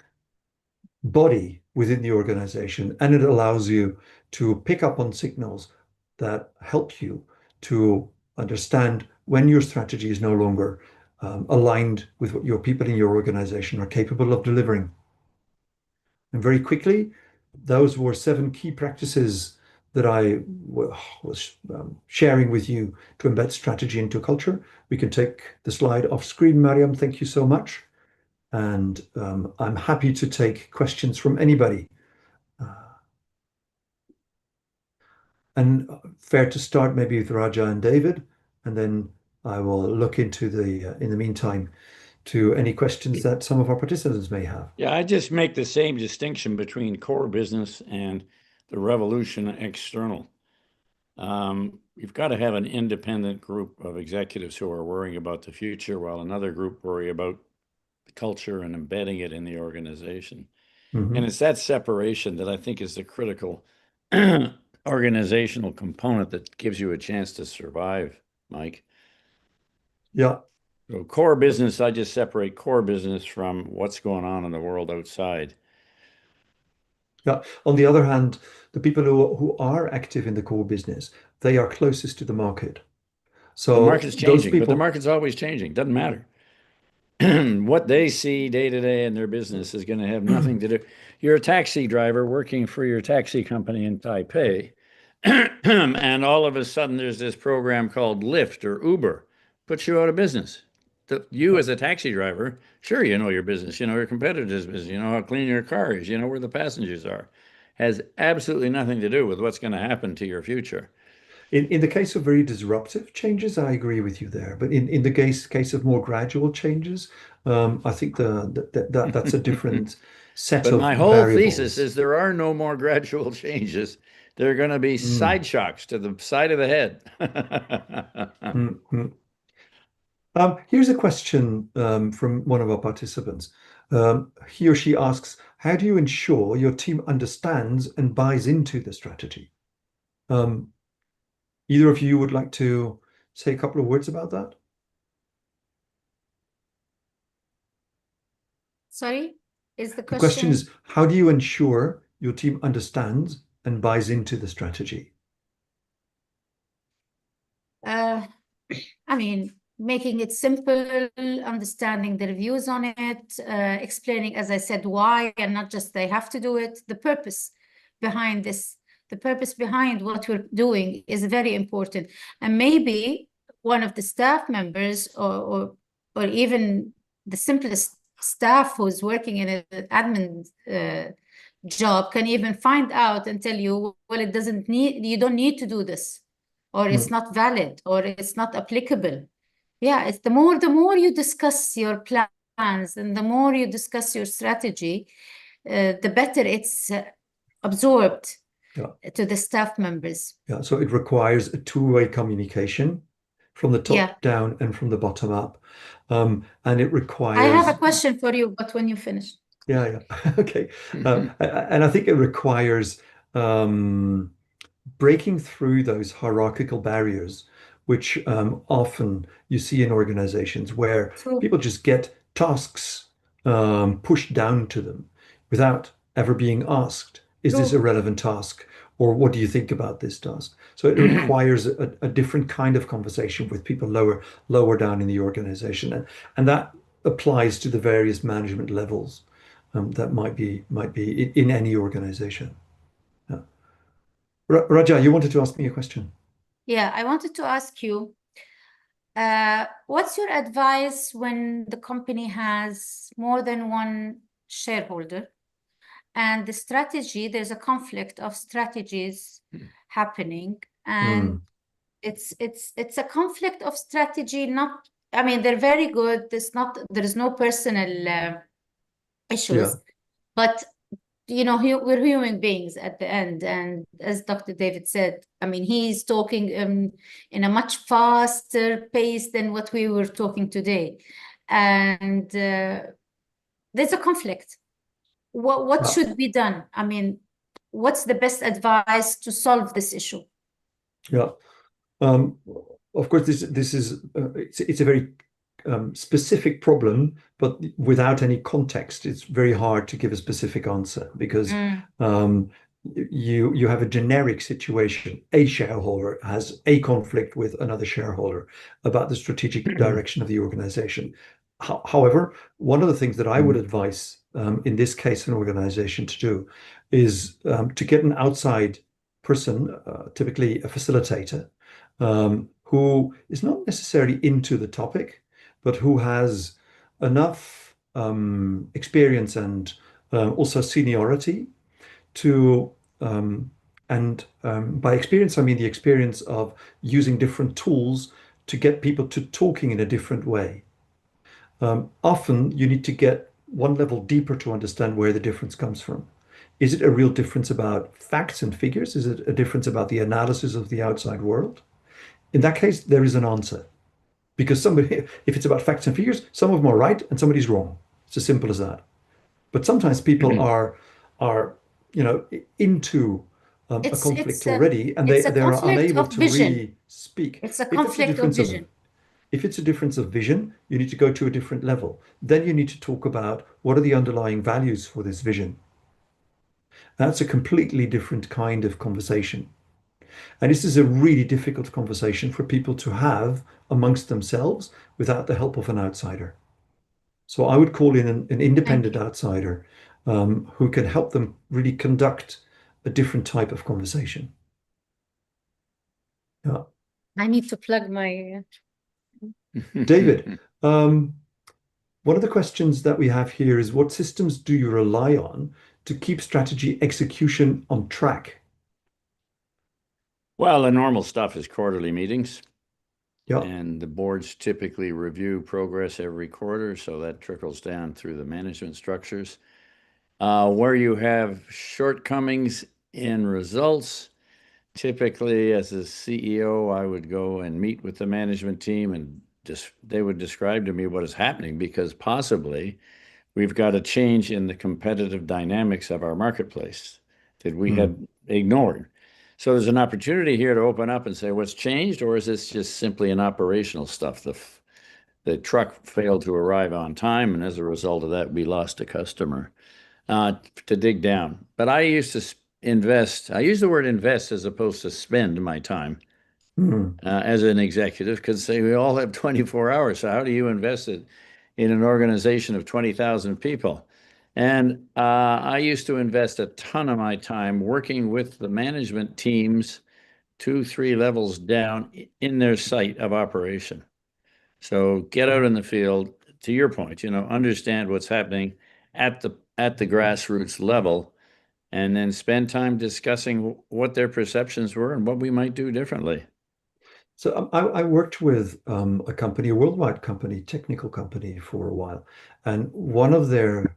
body within the organization, and it allows you to pick up on signals that help you to understand when your strategy is no longer aligned with what your people in your organization are capable of delivering. And very quickly, those were 7 key practices that I was sharing with you to embed strategy into culture. We can take the slide off screen, Mariam. Thank you so much. And I'm happy to take questions from anybody. And fair to start maybe with Raja and David, and then I will look into in the meantime, to any questions that some of our participants may have. Yeah, I just make the same distinction between core business and the revolution external. You've got to have an independent group of executives who are worrying about the future, while another group worry about the culture and embedding it in the organization. Mm-hmm. And it's that separation that I think is the critical organizational component that gives you a chance to survive, Mike. Yeah. So core business, I just separate core business from what's going on in the world outside. Yeah. On the other hand, the people who are active in the core business, they are closest to the market. So the market's changing, people... but the market's always changing. Doesn't matter. What they see day to day in their business is going to have nothing to do. You're a taxi driver working for your taxi company in Taipei, and all of a sudden there's this program called Lyft or Uber, puts you out of business. You as a taxi driver, sure, you know your business, you know your competitor's business, you know how clean your car is, you know where the passengers are. Has absolutely nothing to do with what's going to happen to your future. In the case of very disruptive changes, I agree with you there. But in the case of more gradual changes, I think that's a different set of variables. But my whole thesis is there are no more gradual changes. There are going to be side shocks to the side of the head. Mm-hmm. Here's a question from one of our participants. He or she asks, how do you ensure your team understands and buys into the strategy? Either of you would like to say a couple of words about that? Sorry, is the The question is, how do you ensure your team understands and buys into the strategy? I mean, making it simple, understanding the reviews on it, explaining, as I said, why, and not just they have to do it, the purpose behind this. The purpose behind what we're doing is very important. And maybe one of the staff members or even the simplest staff who's working in an admin job can even find out and tell you, well, you don't need to do this, or it's not valid, or it's not applicable. Yeah, it's the more you discuss your plans and the more you discuss your strategy, the better it's absorbed to the staff members. Yeah, so it requires a two-way communication from the top down and from the bottom up. And it requires... I have a question for you, but when you finish. Yeah. Okay. And I think it requires breaking through those hierarchical barriers, which often you see in organizations where people just get tasks pushed down to them without ever being asked, is this a relevant task? Or what do you think about this task? So it requires a different kind of conversation with people lower down in the organization. And that applies to the various management levels that might be in any organization. Yeah. Raja, you wanted to ask me a question. Yeah, I wanted to ask you, what's your advice when the company has more than one shareholder and the strategy, there's a conflict of strategies happening, and it's a conflict of strategy, not, I mean, they're very good. There is no personal issues, but you know, we're human beings at the end. And as Dr. David said, I mean, he's talking in a much faster pace than what we were talking today. And there's a conflict. What should be done? I mean, what's the best advice to solve this issue? Yeah. Of course, this is it's a very specific problem, but without any context, it's very hard to give a specific answer because you have a generic situation. A shareholder has a conflict with another shareholder about the strategic direction of the organization. However, one of the things that I would advise in this case an organization to do is to get an outside person, typically a facilitator, who is not necessarily into the topic, but who has enough experience and also seniority to, by experience, I mean the experience of using different tools to get people to talking in a different way. Often you need to get one level deeper to understand where the difference comes from. Is it a real difference about facts and figures? Is it a difference about the analysis of the outside world? In that case, there is an answer. Because somebody, if it's about facts and figures, some of them are right and somebody's wrong. It's as simple as that. But sometimes people are into a conflict already, and they're unable to really speak. It's a conflict of vision. If it's a difference of vision, you need to go to a different level. Then you need to talk about what are the underlying values for this vision. That's a completely different kind of conversation. And this is a really difficult conversation for people to have amongst themselves without the help of an outsider. So I would call in an independent outsider who can help them really conduct a different type of conversation. Yeah. I need to plug my... David, one of the questions that we have here is, what systems do you rely on to keep strategy execution on track? Well, the normal stuff is quarterly meetings. Yeah. And the boards typically review progress every quarter, so that trickles down through the management structures. Where you have shortcomings in results, typically as a CEO, I would go and meet with the management team and they would describe to me what is happening, because possibly we've got a change in the competitive dynamics of our marketplace that we had ignored. So there's an opportunity here to open up and say, what's changed, or is this just simply an operational stuff? The truck failed to arrive on time, and as a result of that, we lost a customer. To dig down. But I used to invest. I use the word invest as opposed to spend my time as an executive, because we all have 24 hours. So how do you invest it in an organization of 20,000 people? And I used to invest a ton of my time working with the management teams 2-3 levels down in their site of operation. So get out in the field, to your point, understand what's happening at the grassroots level, and then spend time discussing what their perceptions were and what we might do differently. So I worked with a company, a worldwide company, technical company for a while, and one of their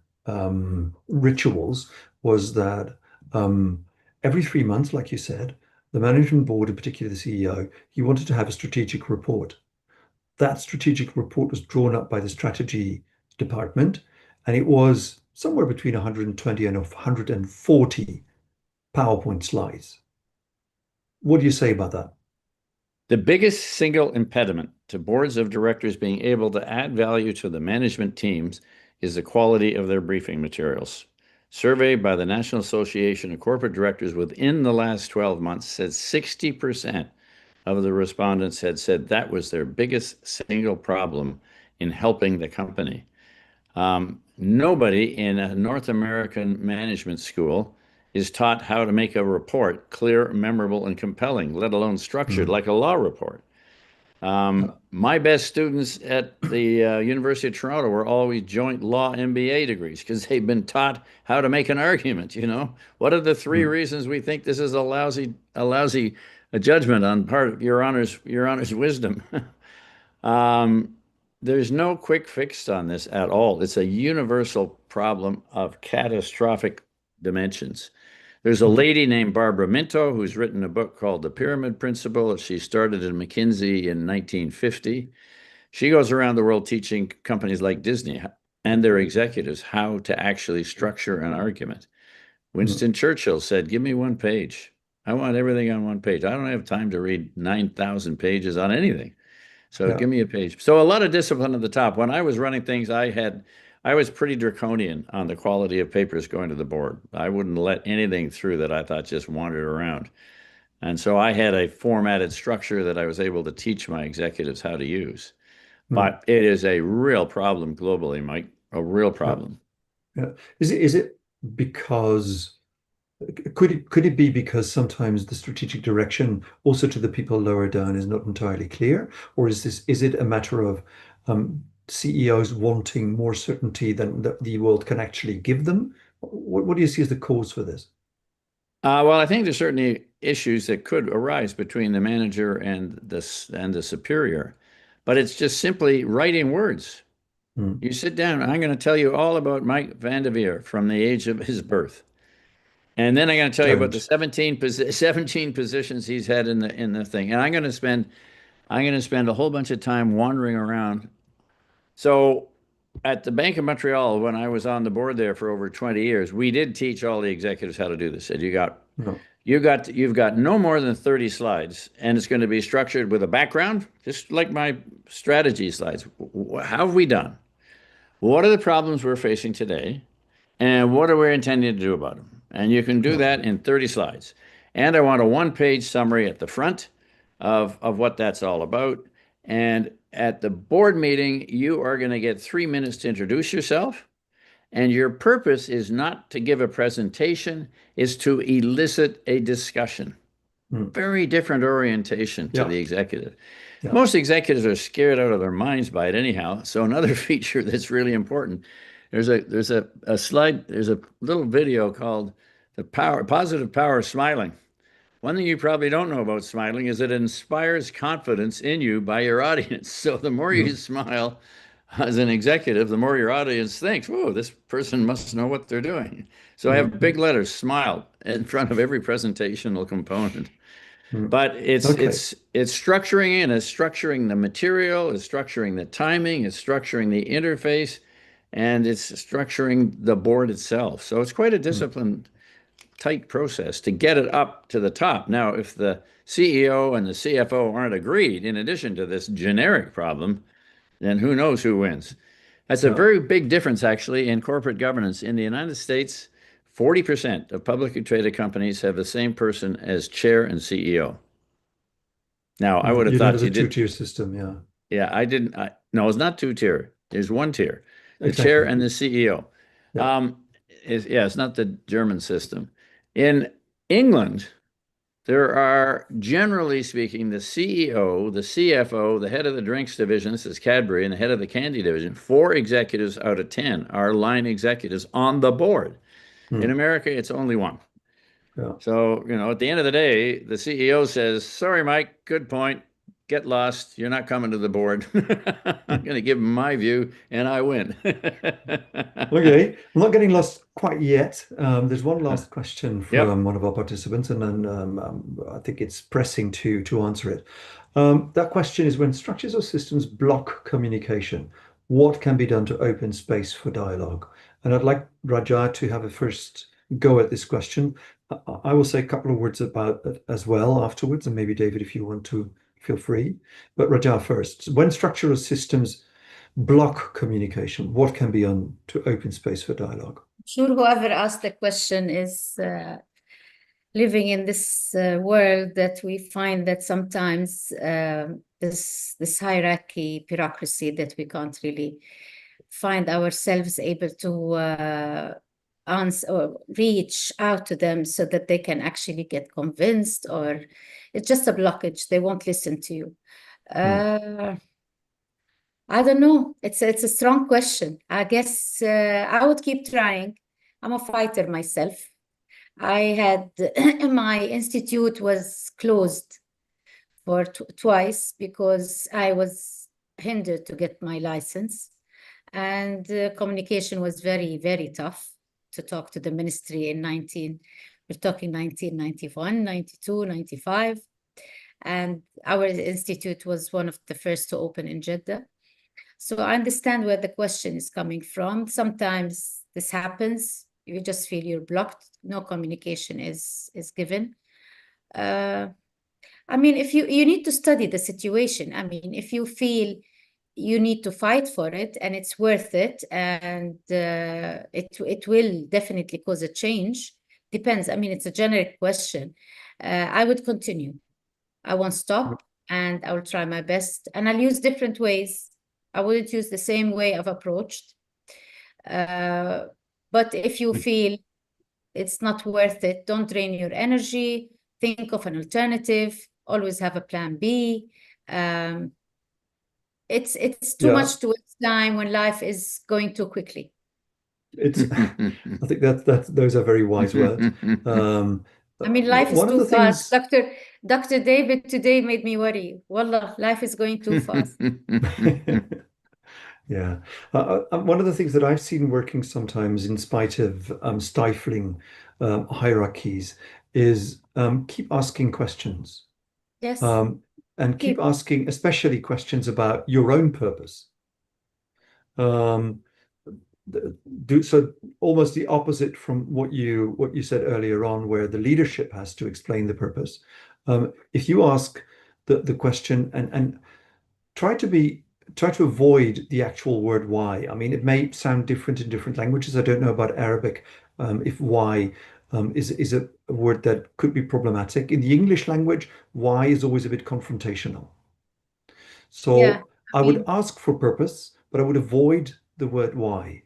rituals was that every 3 months, like you said, the management board, in particular the CEO, he wanted to have a strategic report. That strategic report was drawn up by the strategy department, and it was somewhere between 120 and 140 PowerPoint slides. What do you say about that? The biggest single impediment to boards of directors being able to add value to the management teams is the quality of their briefing materials. Survey by the National Association of Corporate Directors within the last 12 months said 60% of the respondents had said that was their biggest single problem in helping the company. Nobody in a North American management school is taught how to make a report clear, memorable, and compelling, let alone structured like a law report. My best students at the University of Toronto were always joint law MBA degrees because they've been taught how to make an argument. What are the three reasons we think this is a lousy judgment on part of Your Honor's wisdom? There's no quick fix on this at all. It's a universal problem of catastrophic dimensions. There's a lady named Barbara Minto who's written a book called The Pyramid Principle. She started at McKinsey in 1950. She goes around the world teaching companies like Disney and their executives how to actually structure an argument. Winston Churchill said, "Give me one page. I want everything on one page. I don't have time to read 9,000 pages on anything. So give me a page." So a lot of discipline at the top. When I was running things, I was pretty draconian on the quality of papers going to the board. I wouldn't let anything through that I thought just wandered around. And so I had a formatted structure that I was able to teach my executives how to use. But it is a real problem globally, Mike, a real problem. Yeah. Is it because could it be because sometimes the strategic direction also to the people lower down is not entirely clear? Or is it a matter of CEOs wanting more certainty than the world can actually give them? What do you see as the cause for this? Well, I think there's certainly issues that could arise between the manager and the superior, but it's just simply writing words. You sit down, I'm going to tell you all about Mike Van de Veer from the age of his birth. And then I'm going to tell you about the 17 positions he's had in the thing. And I'm going to spend a whole bunch of time wandering around. So at the Bank of Montreal, when I was on the board there for over 20 years, we did teach all the executives how to do this. And you've got no more than 30 slides, and it's going to be structured with a background, just like my strategy slides. How have we done? What are the problems we're facing today? And what are we intending to do about them? And you can do that in 30 slides. And I want a one-page summary at the front of what that's all about. And at the board meeting, you are going to get 3 minutes to introduce yourself. And your purpose is not to give a presentation, is to elicit a discussion. Very different orientation to the executive. Most executives are scared out of their minds by it anyhow. So another feature that's really important, there's a slide, there's a little video called the positive power of smiling. One thing you probably don't know about smiling is it inspires confidence in you by your audience. So the more you smile as an executive, the more your audience thinks, "Whoa, this person must know what they're doing." So I have big letters, "Smile," in front of every presentational component. But it's structuring in, it's structuring the material, it's structuring the timing, it's structuring the interface, and it's structuring the board itself. So it's quite a disciplined, tight process to get it up to the top. Now, if the CEO and the CFO aren't agreed, in addition to this generic problem, then who knows who wins. That's a very big difference, actually, in corporate governance. In the United States, 40% of publicly traded companies have the same person as chair and CEO. Now, I would have thought you did a two-tier system, yeah. Yeah, I didn't. No, it's not two-tier. There's one tier, the chair and the CEO. It's not the German system. In England, there are, generally speaking, the CEO, the CFO, the head of the drinks division, this is Cadbury, and the head of the candy division. 4 executives out of 10 are line executives on the board. In America, it's only 1. So, at the end of the day, the CEO says, "Sorry, Mike, good point. get lost. You're not coming to the board. I'm going to give them my view, and I win. Okay, I'm not getting lost quite yet. There's one last question from one of our participants, and then I think it's pressing to answer it. That question is, when structures or systems block communication, what can be done to open space for dialogue? And I'd like Raja to have a first go at this question. I will say a couple of words about it as well afterwards, and maybe David, if you want to, feel free. But Raja first. When structural systems block communication, what can be done to open space for dialogue? Sure, whoever asked the question is living in this world that we find that sometimes this hierarchy, bureaucracy, that we can't really find ourselves able to answer or reach out to them so that they can actually get convinced, or it's just a blockage. They won't listen to you. I don't know. It's a strong question. I guess I would keep trying. I'm a fighter myself. I had my institute was closed for twice because I was hindered to get my license, and communication was very, very tough to talk to the ministry in 1991, 92, 95. And our institute was one of the first to open in Jeddah. So I understand where the question is coming from. Sometimes this happens. You just feel you're blocked. No communication is given. I mean, if you need to study the situation. I mean, if you feel you need to fight for it and it's worth it, and it will definitely cause a change. Depends. I mean, it's a generic question. I would continue. I won't stop, and I will try my best, and I'll use different ways. I wouldn't use the same way I've approached. But if you feel it's not worth it, don't drain your energy. Think of an alternative. Always have a plan B. It's too much to waste time when life is going too quickly. It's I think those are very wise words. I mean, life is too fast. Dr. David today made me worry. Wallah, life is going too fast. Yeah. One of the things that I've seen working sometimes, in spite of stifling hierarchies, is keep asking questions. Yes. And keep asking, especially questions about your own purpose. So almost the opposite from what you said earlier on, where the leadership has to explain the purpose. If you ask the question and try to avoid the actual word why. I mean, it may sound different in different languages. I don't know about Arabic, if why is a word that could be problematic. In the English language, why is always a bit confrontational. So yeah, I would ask for purpose, but I would avoid the word why.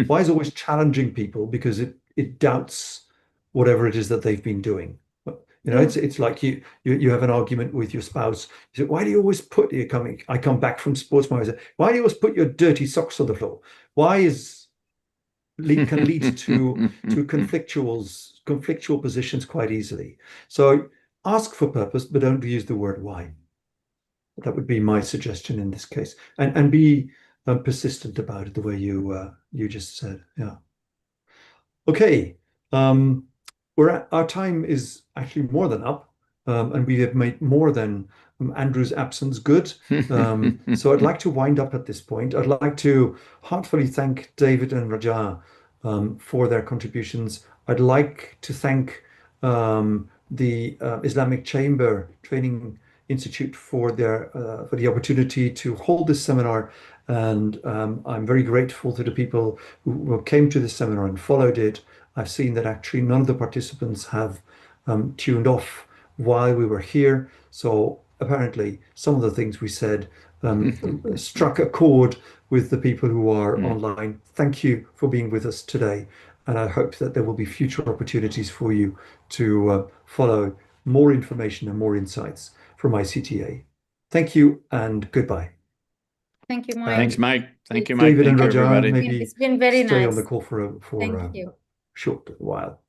Why is always challenging people because it doubts whatever it is that they've been doing. You know, it's like you have an argument with your spouse. You say, why do you always put I come back from sports I say, why do you always put your dirty socks on the floor? Why can lead to conflictual positions quite easily. So ask for purpose, but don't use the word why. That would be my suggestion in this case, and be persistent about it the way you just said. Yeah. Okay. Our time is actually more than up, and we have made more than Andrew's absence good. So I'd like to wind up at this point. I'd like to heartfully thank David and Raja for their contributions. I'd like to thank the Islamic Chamber Training Institute for the opportunity to hold this seminar, and I'm very grateful to the people who came to this seminar and followed it. I've seen that actually none of the participants have tuned off while we were here, so apparently some of the things we said struck a chord with the people who are online. Thank you for being with us today, and I hope that there will be future opportunities for you to follow more information and more insights from ICTA. Thank you and goodbye. Thank you, Mike. Thanks, Mike. Thank you, Mike. David and Thank you, Raja, everybody. maybe it's been very stay nice on the call for a short while.